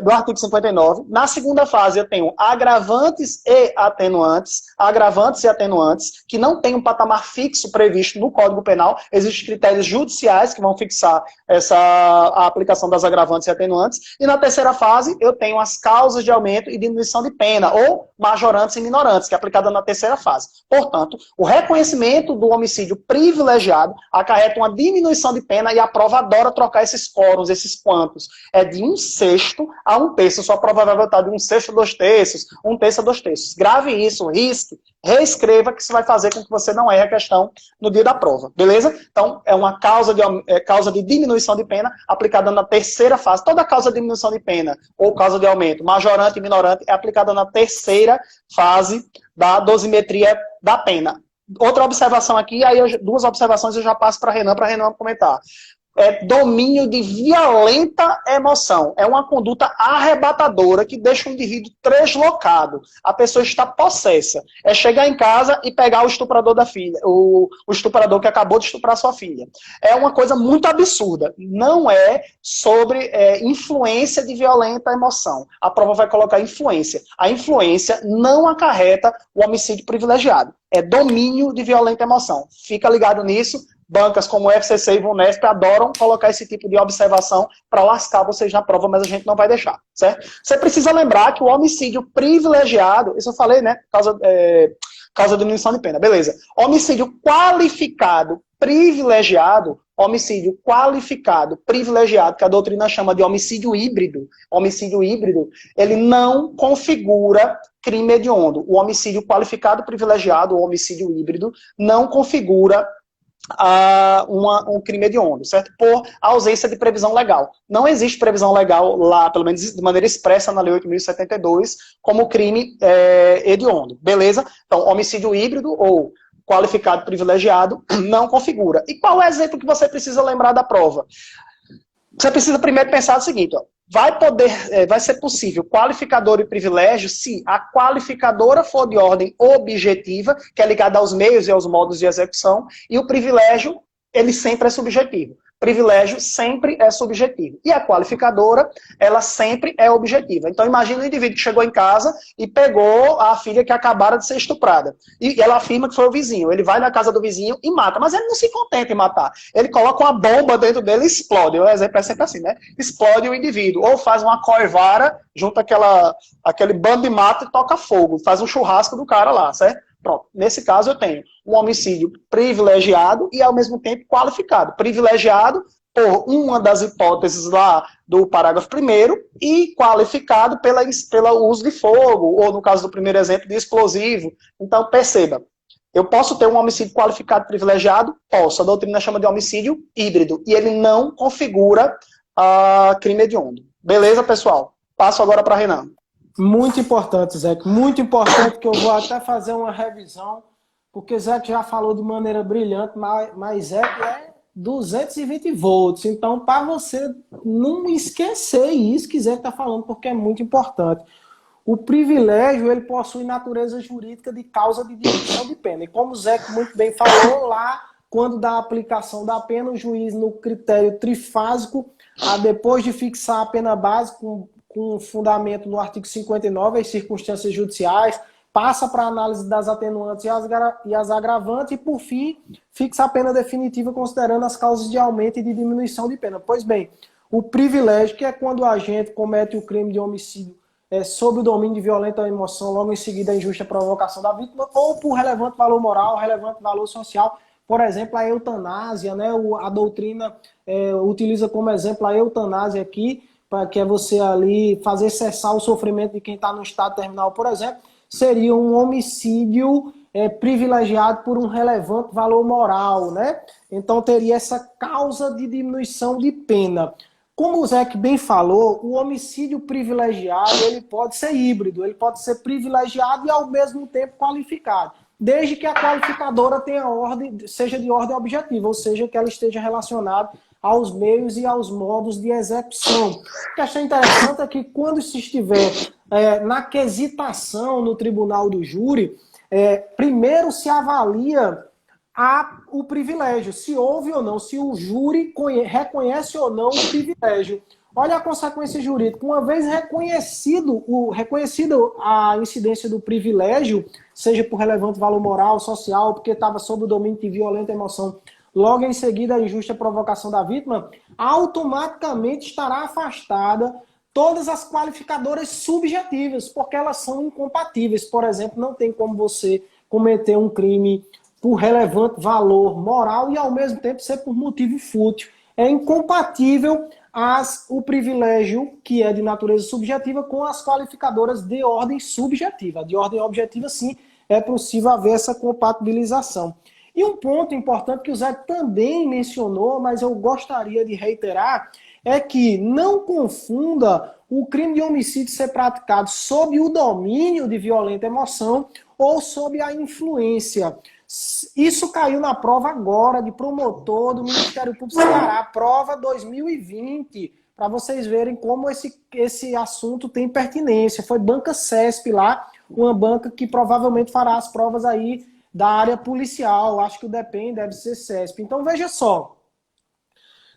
Do artigo 59. Na segunda fase, eu tenho agravantes e atenuantes. Agravantes e atenuantes, que não tem um patamar fixo previsto no Código Penal. Existem critérios judiciais que vão fixar a aplicação das agravantes e atenuantes. E na terceira fase, eu tenho as causas de aumento e diminuição de pena, ou majorantes e minorantes, que é aplicada na terceira fase. Portanto, o reconhecimento do homicídio privilegiado acarreta uma diminuição de pena e a prova adora trocar esses quórums, esses quantos. quantos? É de 1/6 a 1/3. Sua prova vai voltar de 1/6 a 2/3, 1/3 a 2/3. Grave isso, risque, reescreva, que isso vai fazer com que você não erre a questão no dia da prova, beleza? Então, é uma causa de diminuição de pena aplicada na terceira fase. Toda causa de diminuição de pena ou causa de aumento, majorante e minorante, é aplicada na terceira fase da dosimetria da pena. Outra observação aqui, aí duas observações eu já passo para Renan comentar. Domínio de violenta emoção. É uma conduta arrebatadora que deixa o indivíduo translocado. A pessoa está possessa. É chegar em casa e pegar o estuprador da filha, o estuprador que acabou de estuprar sua filha. É uma coisa muito absurda. Não é sobre influência de violenta emoção. A prova vai colocar influência. A influência não acarreta o homicídio privilegiado. É domínio de violenta emoção. Fica ligado nisso. Bancas como o FCC e Vunesp adoram colocar esse tipo de observação para lascar vocês na prova, mas a gente não vai deixar, certo? Você precisa lembrar que o homicídio privilegiado, isso eu falei, né? Causa de diminuição de pena, beleza. Homicídio qualificado privilegiado, que a doutrina chama de homicídio híbrido, ele não configura crime hediondo. O homicídio qualificado privilegiado, o homicídio híbrido, não configura um crime hediondo, certo? Por ausência de previsão legal. Não existe previsão legal lá, pelo menos de maneira expressa na Lei 8.072, como crime hediondo, beleza? Então, homicídio híbrido ou qualificado privilegiado não configura. E qual é o exemplo que você precisa lembrar da prova? Você precisa primeiro pensar o seguinte, ó, vai ser possível qualificador e privilégio se a qualificadora for de ordem objetiva, que é ligada aos meios e aos modos de execução, e o privilégio, ele sempre é subjetivo. Privilégio sempre é subjetivo. E a qualificadora, ela sempre é objetiva. Então, imagina um indivíduo que chegou em casa e pegou a filha que acabara de ser estuprada. E ela afirma que foi o vizinho. Ele vai na casa do vizinho e mata. Mas ele não se contenta em matar. Ele coloca uma bomba dentro dele e explode. O exemplo é sempre assim, né? Explode o indivíduo. Ou faz uma coivara, junta aquele bando de mato e toca fogo. Faz um churrasco do cara lá, certo? Pronto. Nesse caso eu tenho um homicídio privilegiado e ao mesmo tempo qualificado. Privilegiado por uma das hipóteses lá do parágrafo 1º e qualificado pelo uso de fogo, ou no caso do primeiro exemplo, de explosivo. Então perceba, eu posso ter um homicídio qualificado privilegiado? Posso. A doutrina chama de homicídio híbrido e ele não configura crime hediondo. Beleza, pessoal? Passo agora para Renan. Muito importante, Zé. Muito importante, que eu vou até fazer uma revisão, porque Zé já falou de maneira brilhante, mas Zé é 220 volts. Então, para você não esquecer isso que Zé está falando, porque é muito importante. O privilégio, ele possui natureza jurídica de causa de diminuição de pena. E como o Zé muito bem falou, lá, quando da aplicação da pena, o juiz, no critério trifásico, depois de fixar a pena base com fundamento no artigo 59, as circunstâncias judiciais, passa para a análise das atenuantes e as agravantes e, por fim, fixa a pena definitiva considerando as causas de aumento e de diminuição de pena. Pois bem, o privilégio, que é quando o agente comete o crime de homicídio sob o domínio de violenta emoção, logo em seguida a injusta provocação da vítima, ou por relevante valor moral, relevante valor social, por exemplo, a eutanásia, né? A doutrina utiliza como exemplo a eutanásia aqui, que é você ali fazer cessar o sofrimento de quem está no estado terminal, por exemplo, seria um homicídio privilegiado por um relevante valor moral, né? Então teria essa causa de diminuição de pena. Como o Zé bem falou, o homicídio privilegiado ele pode ser híbrido, ele pode ser privilegiado e ao mesmo tempo qualificado, desde que a qualificadora seja de ordem objetiva, ou seja, que ela esteja relacionada aos meios e aos modos de execução. O que eu achei interessante é que quando se estiver na quesitação no tribunal do júri, primeiro se avalia o privilégio, se houve ou não, se o júri reconhece ou não o privilégio. Olha a consequência jurídica. Uma vez reconhecido a incidência do privilégio, seja por relevante valor moral, social, porque estava sob o domínio de violenta emoção, logo em seguida a injusta provocação da vítima, automaticamente estará afastada todas as qualificadoras subjetivas, porque elas são incompatíveis. Por exemplo, não tem como você cometer um crime por relevante valor moral e ao mesmo tempo ser por motivo fútil. É incompatível o privilégio, que é de natureza subjetiva, com as qualificadoras de ordem subjetiva. De ordem objetiva, sim, é possível haver essa compatibilização. E um ponto importante que o Zé também mencionou, mas eu gostaria de reiterar, é que não confunda o crime de homicídio ser praticado sob o domínio de violenta emoção ou sob a influência. Isso caiu na prova agora de promotor do Ministério Público do Ceará, prova 2020, para vocês verem como esse assunto tem pertinência. Foi banca CESP lá, uma banca que provavelmente fará as provas aí da área policial. Acho que o DEPEN deve ser CESP. Então veja só.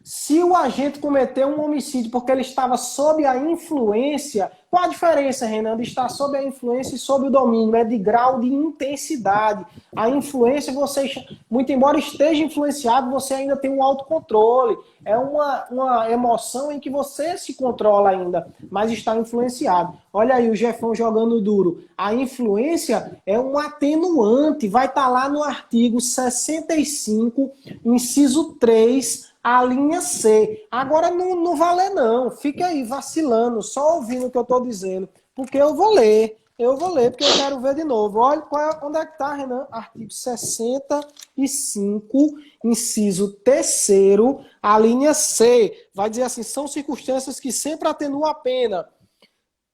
Se o agente cometeu um homicídio porque ele estava sob a influência, qual a diferença, Renan, de estar sob a influência e sob o domínio? É de grau de intensidade. A influência, você, muito embora esteja influenciado, você ainda tem um autocontrole. É uma emoção em que você se controla ainda, mas está influenciado. Olha aí o Jefão jogando duro. A influência é um atenuante, vai estar lá no artigo 65, inciso 3, a linha C. Agora não vale não. Fica aí vacilando, só ouvindo o que eu estou dizendo. Porque eu vou ler, porque eu quero ver de novo. Olha onde é que está, Renan? Artigo 65, inciso 3º, a linha C. Vai dizer assim, são circunstâncias que sempre atenuam a pena.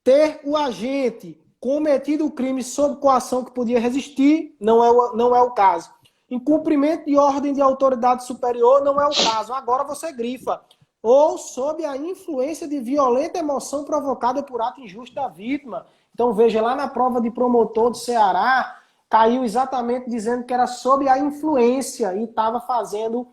Ter o agente cometido o crime sob coação que podia resistir, não é o caso. Incumprimento de ordem de autoridade superior não é o caso. Agora você grifa. Ou sob a influência de violenta emoção provocada por ato injusto da vítima. Então veja, lá na prova de promotor do Ceará, caiu exatamente dizendo que era sob a influência e estava fazendo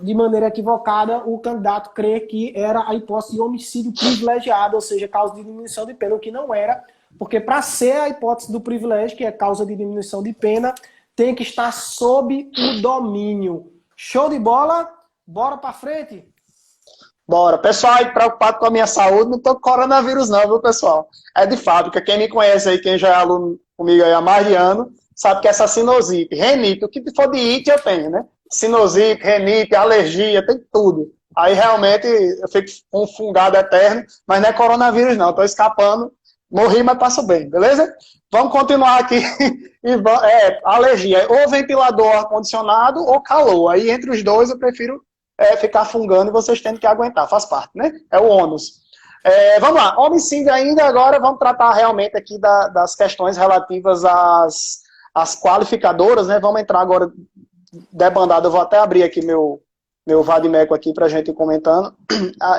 de maneira equivocada o candidato crer que era a hipótese de homicídio privilegiado, ou seja, causa de diminuição de pena, o que não era, porque para ser a hipótese do privilégio, que é causa de diminuição de pena, tem que estar sob o domínio. Show de bola? Bora pra frente? Bora. Pessoal aí preocupado com a minha saúde, não tô com coronavírus não, viu, pessoal? É de fábrica. Quem me conhece aí, quem já é aluno comigo aí há mais de ano, sabe que essa sinusite, renite, o que for de it eu tenho, né? Sinusite, renite, alergia, tem tudo. Aí realmente eu fico com um fungado eterno, mas não é coronavírus não, tô escapando. Morri, mas passo bem, beleza? Vamos continuar aqui. Alergia, ou ventilador, ar-condicionado ou calor. Aí entre os dois eu prefiro ficar fungando e vocês tendo que aguentar, faz parte, né? É o ônus. Vamos lá, homicídio ainda, agora vamos tratar realmente aqui das questões relativas às qualificadoras, né? Vamos entrar agora debandado, eu vou até abrir aqui meu vadimeco aqui pra gente ir comentando.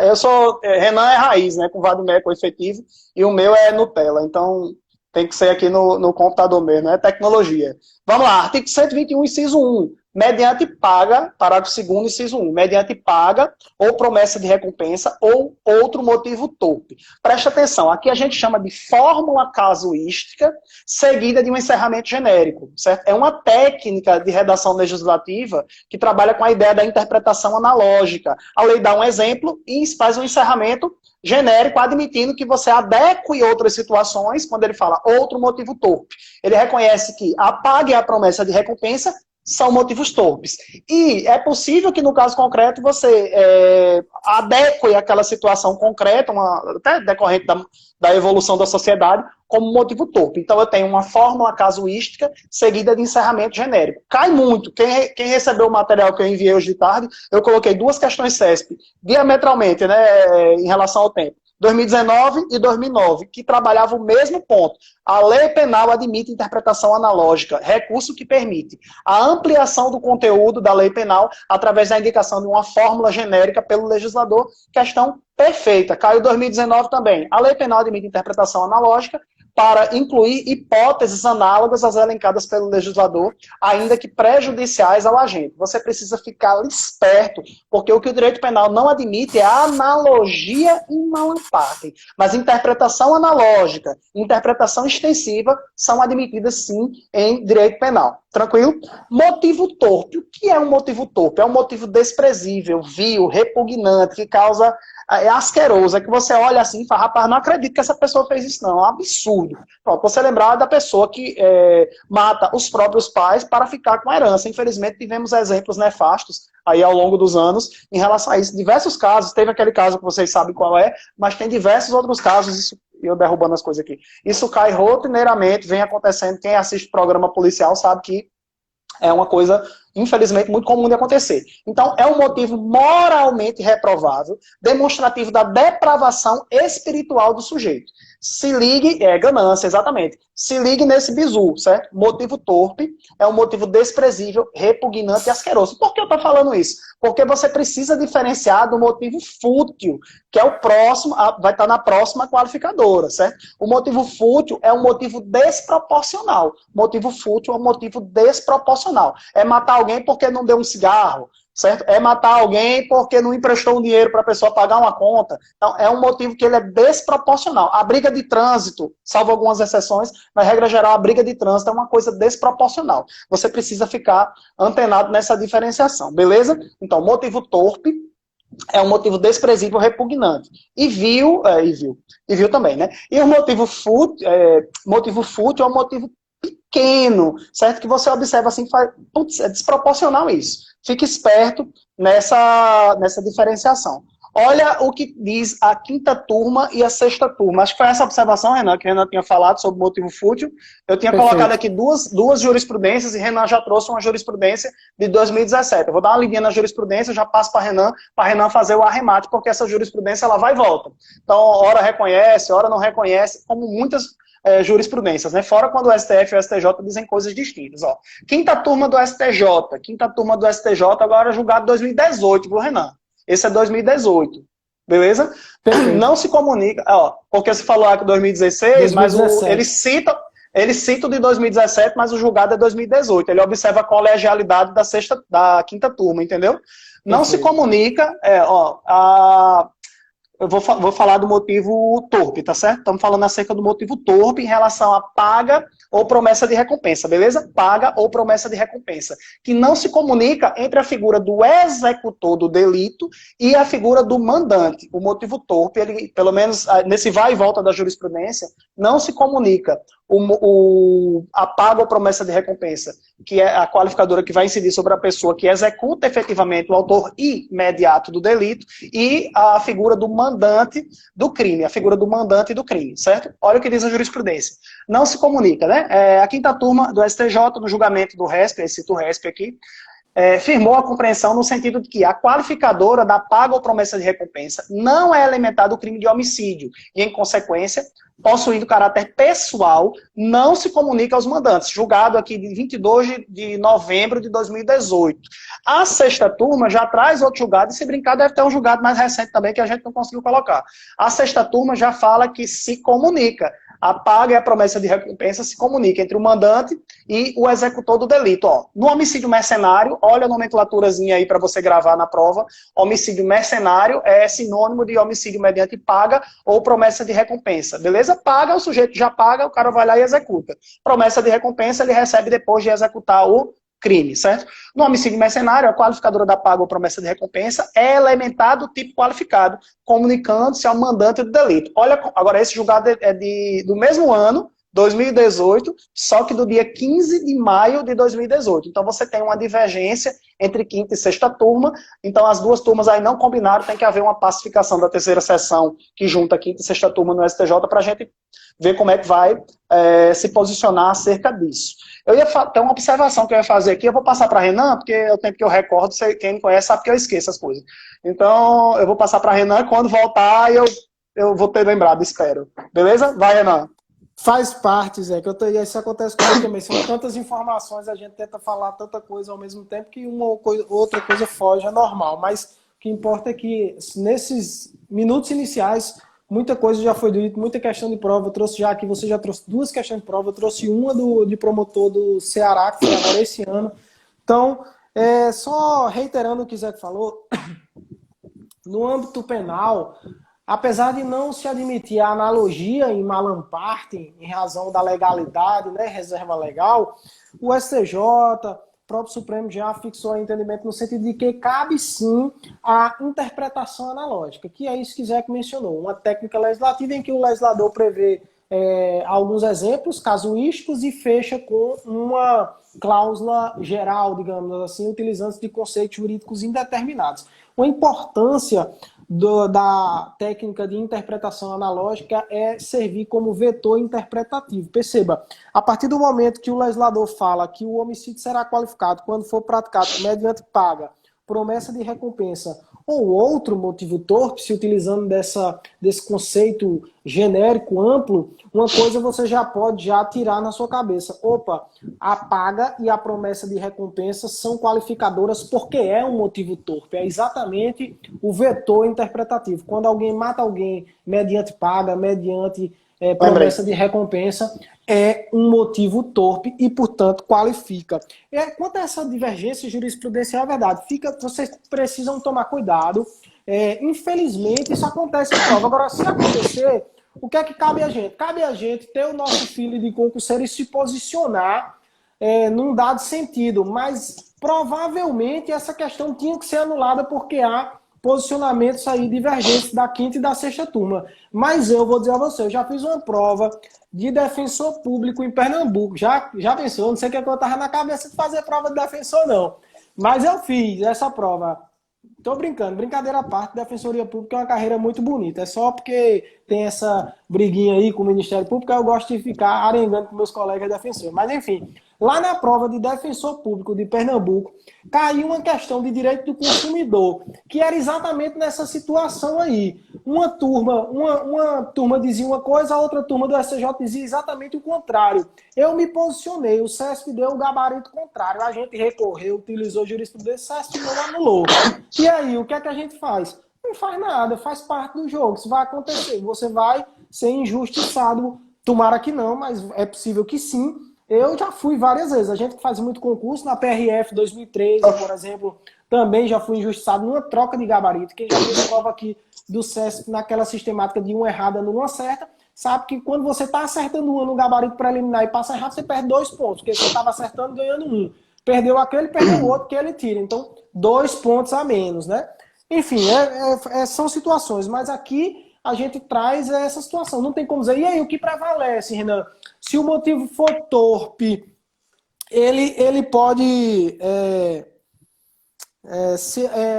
Eu sou, Renan é raiz, né? Com vadimeco efetivo, e o meu é Nutella, então tem que ser aqui no computador mesmo, é tecnologia. Vamos lá, artigo 121, inciso 1. Mediante paga, parágrafo 2º, inciso 1, mediante paga ou promessa de recompensa ou outro motivo torpe. Preste atenção, aqui a gente chama de fórmula casuística seguida de um encerramento genérico, certo? É uma técnica de redação legislativa que trabalha com a ideia da interpretação analógica. A lei dá um exemplo e faz um encerramento genérico, admitindo que você adeque outras situações, quando ele fala outro motivo torpe. Ele reconhece que a paga e a promessa de recompensa são motivos torpes. E é possível que, no caso concreto, você adeque aquela situação concreta, até decorrente da evolução da sociedade, como motivo torpe. Então, eu tenho uma fórmula casuística seguida de encerramento genérico. Cai muito. Quem recebeu o material que eu enviei hoje de tarde, eu coloquei 2 questões CESP, diametralmente, né, em relação ao tempo. 2019 e 2009, que trabalhavam o mesmo ponto. A lei penal admite interpretação analógica, recurso que permite a ampliação do conteúdo da lei penal através da indicação de uma fórmula genérica pelo legislador. Questão perfeita. Caiu 2019 também. A lei penal admite interpretação analógica para incluir hipóteses análogas às elencadas pelo legislador, ainda que prejudiciais ao agente. Você precisa ficar esperto, porque o que o direito penal não admite é a analogia in mala parte. Mas interpretação analógica, interpretação extensiva são admitidas sim em direito penal. Tranquilo? Motivo torpe. O que é um motivo torpe? É um motivo desprezível, vil, repugnante, que causa... É asqueroso, é que você olha assim e fala, rapaz, não acredito que essa pessoa fez isso não, é um absurdo. Pronto, você lembrar da pessoa que mata os próprios pais para ficar com a herança. Infelizmente tivemos exemplos nefastos aí ao longo dos anos em relação a isso. Diversos casos, teve aquele caso que vocês sabem qual é, mas tem diversos outros casos, isso, eu derrubando as coisas aqui. Isso cai rotineiramente, vem acontecendo, quem assiste programa policial sabe que é uma coisa, infelizmente, muito comum de acontecer. Então, é um motivo moralmente reprovável, demonstrativo da depravação espiritual do sujeito. Se ligue, ganância, exatamente. Se ligue nesse bizu, certo? Motivo torpe é um motivo desprezível, repugnante e asqueroso. Por que eu estou falando isso? Porque você precisa diferenciar do motivo fútil, que é o próximo, vai estar na próxima qualificadora, certo? O motivo fútil é um motivo desproporcional. Motivo fútil é um motivo desproporcional. É matar alguém porque não deu um cigarro, certo? É matar alguém porque não emprestou um dinheiro para a pessoa pagar uma conta. Então, é um motivo que ele é desproporcional. A briga de trânsito, salvo algumas exceções, na regra geral, a briga de trânsito é uma coisa desproporcional. Você precisa ficar antenado nessa diferenciação, beleza? Então, motivo torpe é um motivo desprezível, repugnante. E vil também, né? E o motivo fútil é um motivo pequeno, certo? Que você observa assim, putz, é desproporcional isso. Fique esperto nessa diferenciação. Olha o que diz a quinta turma e a sexta turma. Acho que foi essa observação, Renan, que Renan tinha falado sobre o motivo fútil. Eu tinha colocado aqui duas jurisprudências e Renan já trouxe uma jurisprudência de 2017. Eu vou dar uma lidinha na jurisprudência, já passo para Renan fazer o arremate, porque essa jurisprudência ela vai e volta. Então, ora reconhece, ora não reconhece, como muitas jurisprudências, né? Fora quando o STF e o STJ dizem coisas distintas. Ó. Quinta turma do STJ agora julgado em 2018, viu, Renan? Esse é 2018, beleza? Perfeito. Não se comunica, porque você falou aqui 2016, 2017. Mas ele cita o de 2017, mas o julgado é 2018. Ele observa a colegialidade da quinta turma, entendeu? Não Perfeito. Se comunica, eu vou falar do motivo torpe, tá certo? Estamos falando acerca do motivo torpe em relação a paga ou promessa de recompensa, beleza? Paga ou promessa de recompensa. Que não se comunica entre a figura do executor do delito e a figura do mandante. O motivo torpe, ele, pelo menos nesse vai e volta da jurisprudência, não se comunica a paga ou promessa de recompensa, que é a qualificadora que vai incidir sobre a pessoa que executa efetivamente o autor imediato do delito, e a figura do mandante do crime, certo? Olha o que diz a jurisprudência. Não se comunica, né? A quinta turma do STJ, no julgamento do RESP, eu cito o RESP aqui, firmou a compreensão no sentido de que a qualificadora da paga ou promessa de recompensa não é elementar do crime de homicídio e, em consequência, possuindo caráter pessoal, não se comunica aos mandantes. Julgado aqui de 22 de novembro de 2018. A sexta turma já traz outro julgado, e se brincar deve ter um julgado mais recente também que a gente não conseguiu colocar. A sexta turma já fala que se comunica. A paga e a promessa de recompensa se comunica entre o mandante e o executor do delito. Ó, no homicídio mercenário, olha a nomenclaturazinha aí para você gravar na prova. Homicídio mercenário é sinônimo de homicídio mediante paga ou promessa de recompensa. Beleza? Paga, o sujeito já paga, o cara vai lá e executa. Promessa de recompensa ele recebe depois de executar o crime, certo? No homicídio mercenário, a qualificadora da paga ou promessa de recompensa é elementar do tipo qualificado, comunicando-se ao mandante do delito. Olha, agora esse julgado é do mesmo ano, 2018, só que do dia 15 de maio de 2018. Então você tem uma divergência entre quinta e sexta turma, então as duas turmas aí não combinaram, tem que haver uma pacificação da terceira sessão que junta a quinta e sexta turma no STJ para a gente ver como é que vai se posicionar acerca disso. Eu ia ter uma observação que eu ia fazer aqui, eu vou passar para Renan, porque é o tempo que eu recordo, quem me conhece sabe que eu esqueço as coisas. Então, eu vou passar para Renan, quando voltar eu vou ter lembrado, espero. Beleza? Vai, Renan. Faz parte, Zé, que isso acontece comigo também. São tantas informações, a gente tenta falar tanta coisa ao mesmo tempo que outra coisa foge, é normal. Mas o que importa é que nesses minutos iniciais, muita coisa já foi dita, muita questão de prova. Eu trouxe já aqui, você já trouxe duas questões de prova, eu trouxe uma de promotor do Ceará, que foi agora esse ano. Então, só reiterando o que o Zé falou, no âmbito penal, apesar de não se admitir a analogia em Malam Partem, em razão da legalidade, né, reserva legal, o STJ, o próprio Supremo já fixou o entendimento no sentido de que cabe sim a interpretação analógica, que é isso que Zé mencionou, uma técnica legislativa em que o legislador prevê alguns exemplos casuísticos e fecha com uma cláusula geral, digamos assim, utilizando-se de conceitos jurídicos indeterminados. A importância da técnica de interpretação analógica é servir como vetor interpretativo. Perceba, a partir do momento que o legislador fala que o homicídio será qualificado quando for praticado mediante paga, promessa de recompensa ou outro motivo torpe, se utilizando desse conceito genérico, amplo, uma coisa você já pode tirar na sua cabeça. Opa, a paga e a promessa de recompensa são qualificadoras porque é um motivo torpe. É exatamente o vetor interpretativo. Quando alguém mata alguém mediante paga, mediante promessa de recompensa, é um motivo torpe e, portanto, qualifica. Quanto a essa divergência jurisprudencial, é verdade. Vocês precisam tomar cuidado. Infelizmente, isso acontece em prova. Agora, se acontecer, o que é que cabe a gente? Cabe a gente ter o nosso filho de concurseiro e se posicionar num dado sentido. Mas, provavelmente, essa questão tinha que ser anulada porque há posicionamentos aí divergentes da quinta e da sexta turma. Mas eu vou dizer a você, eu já fiz uma prova de defensor público em Pernambuco. Já pensou? Não sei o que eu estava na cabeça de fazer prova de defensor, não. Mas eu fiz essa prova. Tô brincando, brincadeira à parte, Defensoria Pública é uma carreira muito bonita. É só porque tem essa briguinha aí com o Ministério Público, eu gosto de ficar arengando com meus colegas defensores. Mas enfim, lá na prova de Defensor Público de Pernambuco, caiu uma questão de direito do consumidor, que era exatamente nessa situação aí. Uma turma dizia uma coisa, a outra turma do STJ dizia exatamente o contrário. Eu me posicionei, o CESP deu o gabarito contrário, a gente recorreu, utilizou jurisprudência, o CESP não anulou. E aí, o que é que a gente faz? Não faz nada, faz parte do jogo. Isso vai acontecer, você vai ser injustiçado. Tomara que não, mas é possível que sim. Eu já fui várias vezes. A gente faz muito concurso na PRF 2013, por exemplo, também já fui injustiçado numa troca de gabarito. Quem já fez prova aqui do CESP naquela sistemática de uma errada numa certa, sabe que quando você está acertando uma no gabarito preliminar e passa errado, você perde 2 pontos, porque você estava acertando ganhando 1. Perdeu aquele, perdeu o outro que ele tira. Então, 2 pontos a menos, né? Enfim, são situações, mas aqui a gente traz essa situação. Não tem como dizer, e aí, o que prevalece, Renan? Se o motivo for torpe, ele pode...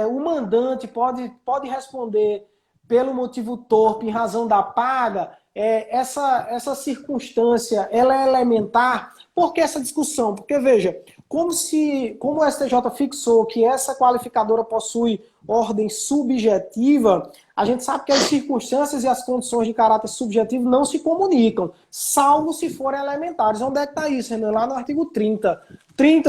o mandante pode responder pelo motivo torpe em razão da paga. Essa circunstância, ela é elementar. Por que essa discussão? Porque, veja, como o STJ fixou que essa qualificadora possui ordem subjetiva, a gente sabe que as circunstâncias e as condições de caráter subjetivo não se comunicam, salvo se forem elementares. Onde é que está isso, Renan? Lá no artigo 30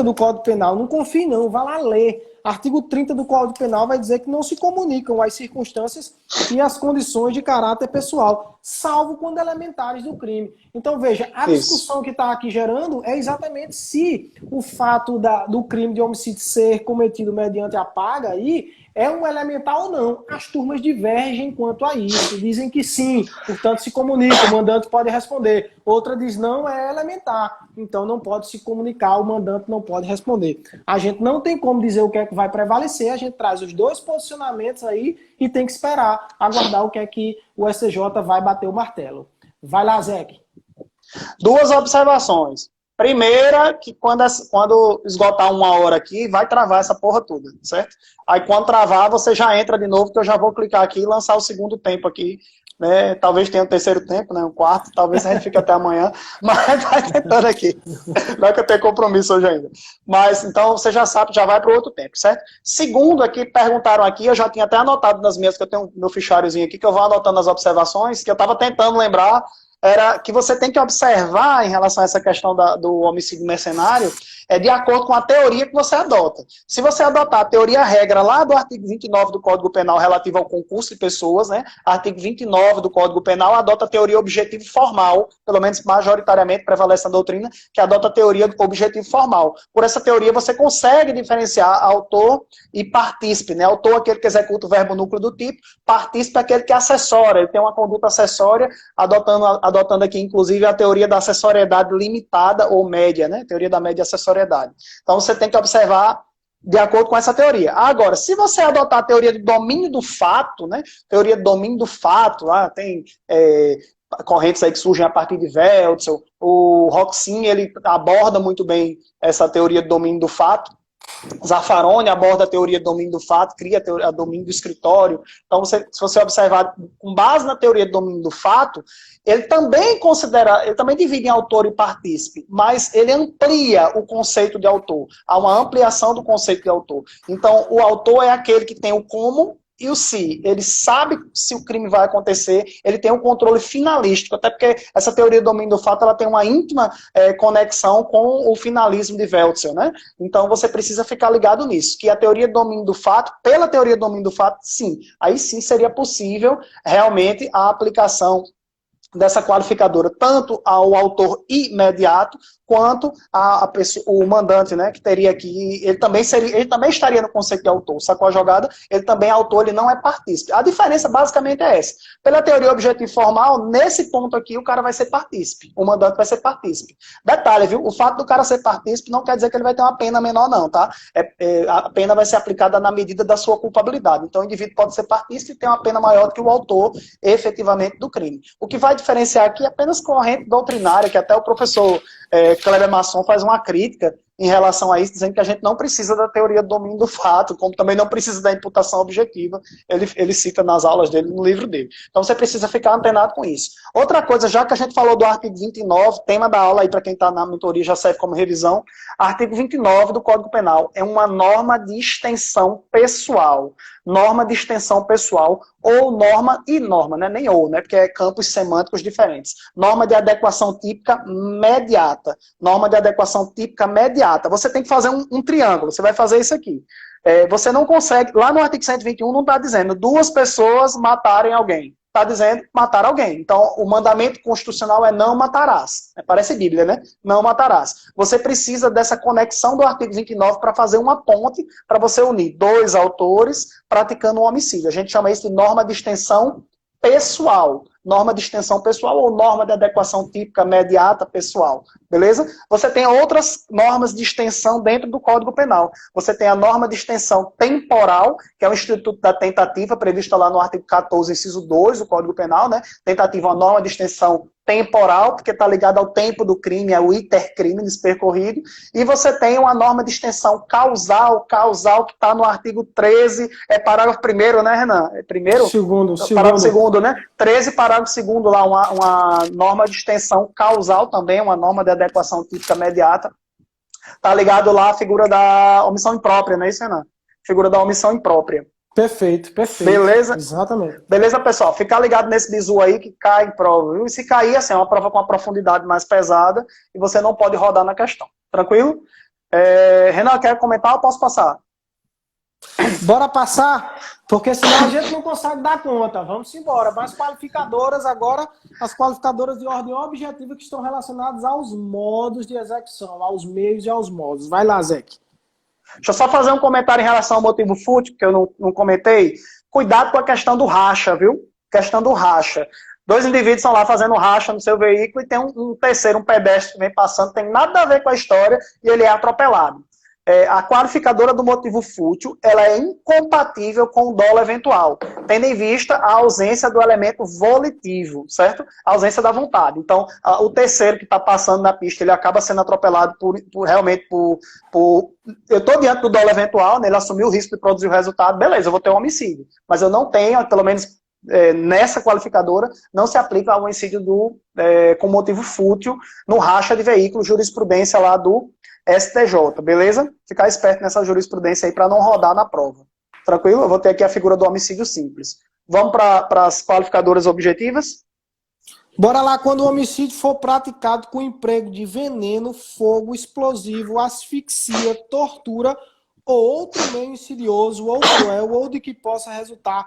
do Código Penal. Não confie não, vá lá ler. Artigo 30 do Código Penal vai dizer que não se comunicam as circunstâncias e as condições de caráter pessoal, salvo quando elementares do crime. Então, veja, a discussão que está aqui gerando é exatamente se o fato do crime de homicídio ser cometido mediante a paga aí é um elementar ou não. As turmas divergem quanto a isso. Dizem que sim, portanto se comunica, o mandante pode responder. Outra diz não, é elementar. Então não pode se comunicar, o mandante não pode responder. A gente não tem como dizer o que é que vai prevalecer, a gente traz os 2 posicionamentos aí e tem que esperar, aguardar o que é que o STJ vai bater o martelo. Vai lá, Zeke. 2 observações. Primeira, que quando esgotar 1 hora aqui, vai travar essa porra toda, certo? Aí quando travar, você já entra de novo, que eu já vou clicar aqui e lançar o segundo tempo aqui, né? Talvez tenha o 3º tempo, né? O 4º, talvez a gente fique até amanhã, mas vai tentando aqui. Não é que eu tenho compromisso hoje ainda. Mas, então, você já sabe, já vai para o outro tempo, certo? Segundo, aqui, perguntaram aqui, eu já tinha até anotado nas minhas, que eu tenho meu fichariozinho aqui, que eu vou anotando as observações, que eu estava tentando lembrar, era que você tem que observar em relação a essa questão do homicídio mercenário, de acordo com a teoria que você adota. Se você adotar a teoria-regra lá do artigo 29 do Código Penal relativo ao concurso de pessoas, né, artigo 29 do Código Penal adota a teoria objetivo formal, pelo menos majoritariamente prevalece a doutrina, que adota a teoria objetivo formal. Por essa teoria você consegue diferenciar autor e partícipe, né? Autor é aquele que executa o verbo núcleo do tipo, partícipe é aquele que assessora, ele tem uma conduta acessória, adotando aqui, inclusive, a teoria da acessoriedade limitada ou média, né? Teoria da média acessoriedade. Então, você tem que observar de acordo com essa teoria. Agora, se você adotar a teoria do domínio do fato, né? Teoria do domínio do fato, tem correntes aí que surgem a partir de Weltzl. O Roxin, ele aborda muito bem essa teoria do domínio do fato. Zaffaroni aborda a teoria do domínio do fato, cria a teoria do domínio do escritório. Então, se você observar, com base na teoria do domínio do fato, ele também divide em autor e partícipe, mas ele amplia o conceito de autor. Há uma ampliação do conceito de autor. Então, o autor é aquele que tem o como e o se. Ele sabe se o crime vai acontecer, ele tem um controle finalístico, até porque essa teoria do domínio do fato ela tem uma íntima conexão com o finalismo de Weltzl, né? Então você precisa ficar ligado nisso, que a teoria do domínio do fato, pela teoria do domínio do fato, sim, aí sim seria possível realmente a aplicação dessa qualificadora, tanto ao autor imediato, quanto o mandante, né, que teria aqui, ele também estaria no conceito de autor, sacou a jogada? Ele também é autor, ele não é partícipe. A diferença basicamente é essa. Pela teoria objetivo formal, nesse ponto aqui, o cara vai ser partícipe, o mandante vai ser partícipe. Detalhe, viu? O fato do cara ser partícipe não quer dizer que ele vai ter uma pena menor, não, tá? A pena vai ser aplicada na medida da sua culpabilidade. Então, o indivíduo pode ser partícipe e ter uma pena maior do que o autor, efetivamente, do crime. O que vai diferenciar aqui é apenas corrente doutrinária, que até o professor Kleber Masson faz uma crítica em relação a isso, dizendo que a gente não precisa da teoria do domínio do fato, como também não precisa da imputação objetiva, ele cita nas aulas dele, no livro dele. Então você precisa ficar antenado com isso. Outra coisa, já que a gente falou do artigo 29, tema da aula aí para quem está na mentoria já serve como revisão, artigo 29 do Código Penal é uma norma de extensão pessoal. Norma de extensão pessoal ou norma e norma, né? Nem ou, né? Porque é campos semânticos diferentes. Norma de adequação típica mediata. Norma de adequação típica mediata. Você tem que fazer um triângulo. Você vai fazer isso aqui. Você não consegue... Lá no artigo 121 não está dizendo duas pessoas matarem alguém. Está dizendo matar alguém. Então, o mandamento constitucional é não matarás. Parece Bíblia, né? Não matarás. Você precisa dessa conexão do artigo 29 para fazer uma ponte para você unir dois autores praticando um homicídio. A gente chama isso de norma de extensão pessoal. Norma de extensão pessoal ou norma de adequação típica mediata pessoal. Beleza? Você tem outras normas de extensão dentro do Código Penal. Você tem a norma de extensão temporal, que é o Instituto da Tentativa, prevista lá no artigo 14, inciso 2 do Código Penal, né? Tentativa é uma norma de extensão temporal, porque está ligada ao tempo do crime, é o iter criminis percorrido. E você tem uma norma de extensão causal, que está no artigo 13, parágrafo 1º, né, Renan? Primeiro? Segundo. Parágrafo 2º, né? 13, parágrafo 2º lá, uma norma de extensão causal também, uma norma de adequação típica mediata. Está ligado lá a figura da omissão imprópria, não é isso, Renan? Figura da omissão imprópria. Perfeito. Beleza? Exatamente. Beleza, pessoal? Ficar ligado nesse bizu aí que cai em prova, viu? E se cair, assim, é uma prova com uma profundidade mais pesada e você não pode rodar na questão. Tranquilo? Renan, quer comentar ou posso passar? Bora passar, porque senão a gente não consegue dar conta. Vamos embora. Mas qualificadoras agora, as qualificadoras de ordem objetiva que estão relacionadas aos modos de execução, aos meios e aos modos. Vai lá, Zeke. Deixa eu só fazer um comentário em relação ao motivo fútil, que eu não comentei. Cuidado com a questão do racha, viu? Questão do racha. Dois indivíduos estão lá fazendo racha no seu veículo e tem um terceiro, um pedestre que vem passando, tem nada a ver com a história e ele é atropelado. A qualificadora do motivo fútil, ela é incompatível com o dolo eventual, tendo em vista a ausência do elemento volitivo, certo? A ausência da vontade. Então, o terceiro que está passando na pista, ele acaba sendo atropelado realmente por... Eu estou diante do dolo eventual, né? Ele assumiu o risco de produzir o resultado, beleza, eu vou ter um homicídio. Mas eu não tenho, pelo menos nessa qualificadora, não se aplica ao homicídio com motivo fútil no racha de veículo, jurisprudência lá do STJ, beleza? Ficar esperto nessa jurisprudência aí para não rodar na prova. Tranquilo? Eu vou ter aqui a figura do homicídio simples. Vamos para as qualificadoras objetivas? Bora lá, quando o homicídio for praticado com emprego de veneno, fogo, explosivo, asfixia, tortura ou outro meio insidioso ou cruel ou de que possa resultar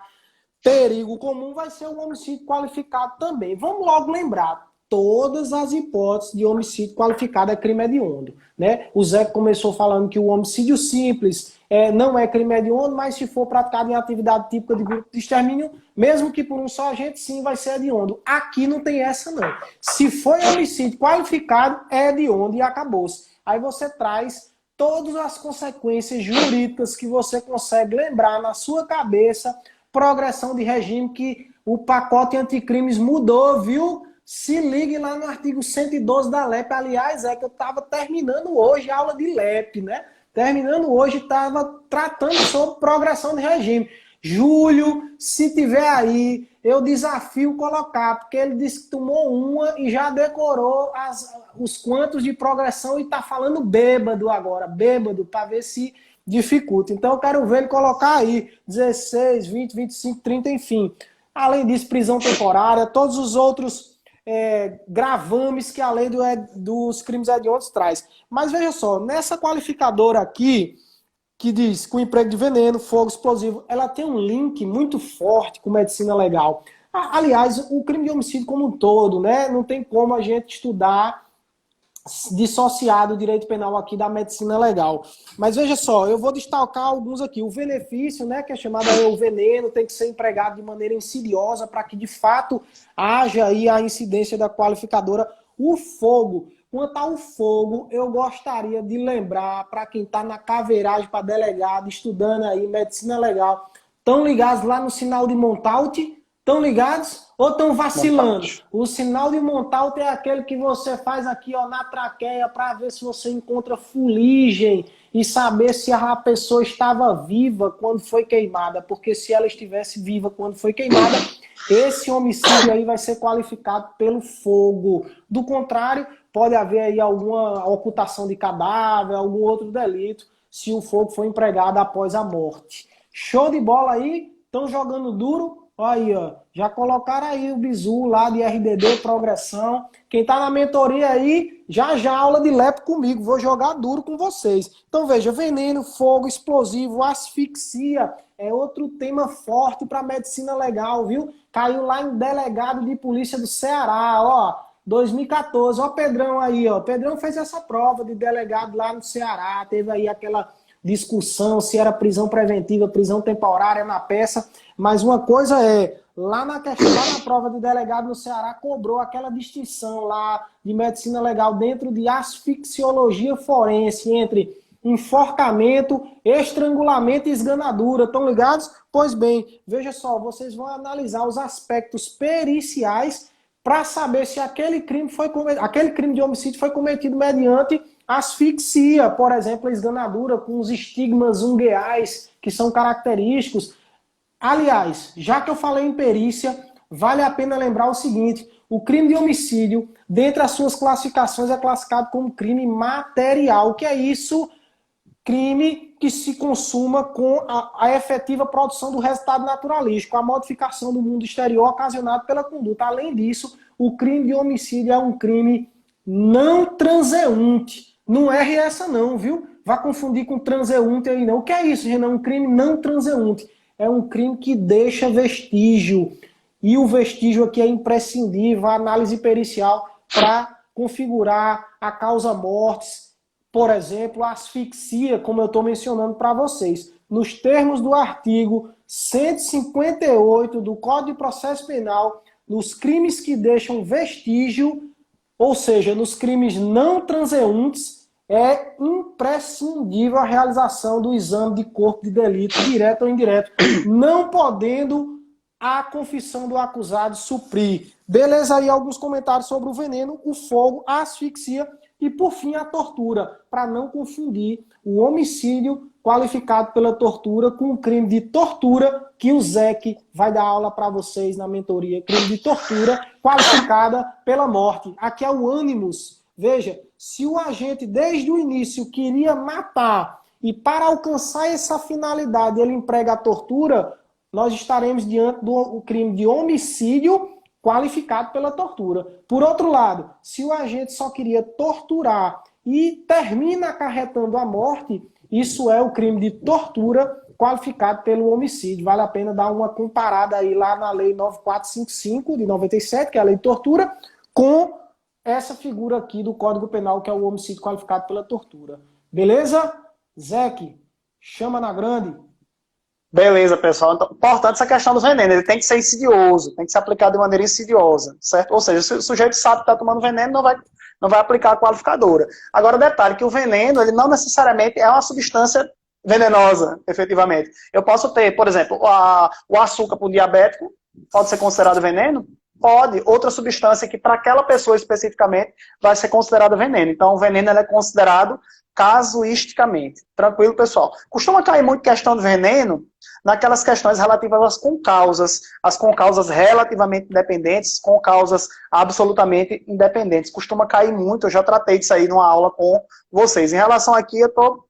perigo comum, vai ser um homicídio qualificado também. Vamos logo lembrar, todas as hipóteses de homicídio qualificado é crime hediondo, né? O Zé começou falando que o homicídio simples não é crime hediondo, mas se for praticado em atividade típica de grupo de extermínio, mesmo que por um só agente, sim, vai ser hediondo. Aqui não tem essa, não. Se foi homicídio qualificado, é hediondo e acabou-se. Aí você traz todas as consequências jurídicas que você consegue lembrar na sua cabeça, progressão de regime que o pacote anticrimes mudou, viu? se ligue lá no artigo 112 da LEP. Aliás, é que eu estava terminando hoje a aula de LEP, né? Terminando hoje, estava tratando sobre progressão de regime. Júlio, se tiver aí, eu desafio colocar, porque ele disse que tomou uma e já decorou os quantos de progressão e está falando bêbado agora, bêbado, para ver se dificulta. Então eu quero ver ele colocar aí 16, 20, 25, 30, enfim. Além disso, prisão temporária, todos os outros gravames que a lei dos crimes hediondos traz. Mas veja só, nessa qualificadora aqui, que diz que o emprego de veneno, fogo explosivo, ela tem um link muito forte com medicina legal. Aliás, o crime de homicídio como um todo, né? Não tem como a gente estudar dissociado o direito penal aqui da medicina legal. Mas veja só, eu vou destacar alguns aqui. O benefício, né, que é chamado o veneno, tem que ser empregado de maneira insidiosa para que de fato haja aí a incidência da qualificadora. O fogo. Quanto ao fogo, eu gostaria de lembrar para quem está na caveiragem para delegado, estudando aí medicina legal, estão ligados lá no sinal de Montaute? Estão ligados ou estão vacilando? Montaute. O sinal de Montaute é aquele que você faz aqui ó, na traqueia para ver se você encontra fuligem e saber se a pessoa estava viva quando foi queimada. Porque se ela estivesse viva quando foi queimada, esse homicídio aí vai ser qualificado pelo fogo. Do contrário, pode haver aí alguma ocultação de cadáver, algum outro delito, se o fogo foi empregado após a morte. Show de bola aí? Estão jogando duro? Aí, ó, já colocaram aí o bizu lá de RDD, progressão. Quem tá na mentoria aí, já aula de LEP comigo. Vou jogar duro com vocês. Então veja, veneno, fogo, explosivo, asfixia é outro tema forte para medicina legal, viu? Caiu lá em delegado de polícia do Ceará, ó, 2014. Ó, Pedrão aí, ó. Pedrão fez essa prova de delegado lá no Ceará. Teve aí aquela discussão se era prisão preventiva, prisão temporária na peça. Mas uma coisa é, lá na prova de delegado no Ceará, cobrou aquela distinção lá de medicina legal dentro de asfixiologia forense entre enforcamento, estrangulamento e esganadura. Estão ligados? Pois bem, veja só, vocês vão analisar os aspectos periciais para saber se aquele crime de homicídio foi cometido mediante asfixia, por exemplo, a esganadura com os estigmas ungueais que são característicos. Aliás, já que eu falei em perícia, vale a pena lembrar o seguinte, o crime de homicídio, dentre as suas classificações, é classificado como crime material. O que é isso? Crime que se consuma com a efetiva produção do resultado naturalístico, a modificação do mundo exterior ocasionado pela conduta. Além disso, o crime de homicídio é um crime não transeunte. Não erre essa não, viu? Vá confundir com transeunte aí não. O que é isso, Renan? Um crime não transeunte. É um crime que deixa vestígio. E o vestígio aqui é imprescindível, a análise pericial para configurar a causa-mortes. Por exemplo, a asfixia, como eu estou mencionando para vocês. Nos termos do artigo 158 do Código de Processo Penal, nos crimes que deixam vestígio, ou seja, nos crimes não transeuntes, é imprescindível a realização do exame de corpo de delito, direto ou indireto, não podendo a confissão do acusado suprir. Beleza, aí alguns comentários sobre o veneno, o fogo, a asfixia e, por fim, a tortura, para não confundir o homicídio qualificado pela tortura com o crime de tortura, que o Zec vai dar aula para vocês na mentoria, crime de tortura qualificada pela morte. Aqui é o ânimos. Veja, se o agente desde o início queria matar e para alcançar essa finalidade ele emprega a tortura, nós estaremos diante do crime de homicídio qualificado pela tortura. Por outro lado, se o agente só queria torturar e termina acarretando a morte, isso é o crime de tortura qualificado pelo homicídio. Vale a pena dar uma comparada aí lá na Lei 9455 de 97, que é a Lei de Tortura, com essa figura aqui do Código Penal, que é o homicídio qualificado pela tortura. Beleza? Zec, chama na grande. Beleza, pessoal. Então, importante essa questão do veneno. Ele tem que ser insidioso, tem que ser aplicado de maneira insidiosa, certo? Ou seja, se o sujeito sabe que está tomando veneno, não vai aplicar a qualificadora. Agora, detalhe que o veneno, ele não necessariamente é uma substância venenosa, efetivamente. Eu posso ter, por exemplo, o açúcar para o diabético, pode ser considerado veneno? Pode, outra substância que para aquela pessoa especificamente vai ser considerada veneno. Então, o veneno ele é considerado casuisticamente. Tranquilo, pessoal? Costuma cair muito questão de veneno naquelas questões relativas às concausas, as concausas relativamente independentes, com causas absolutamente independentes. Costuma cair muito, eu já tratei disso aí numa aula com vocês. Em relação aqui, eu estou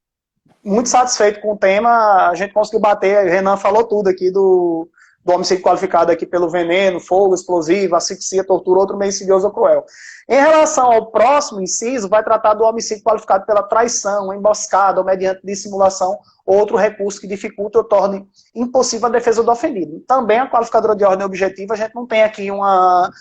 muito satisfeito com o tema, a gente conseguiu bater, o Renan falou tudo aqui do homicídio qualificado aqui pelo veneno, fogo, explosivo, asfixia, tortura, outro meio insidioso ou cruel. Em relação ao próximo inciso, vai tratar do homicídio qualificado pela traição, emboscada ou mediante dissimulação, outro recurso que dificulta ou torne impossível a defesa do ofendido. Também a qualificadora de ordem objetiva, a gente não tem aqui uma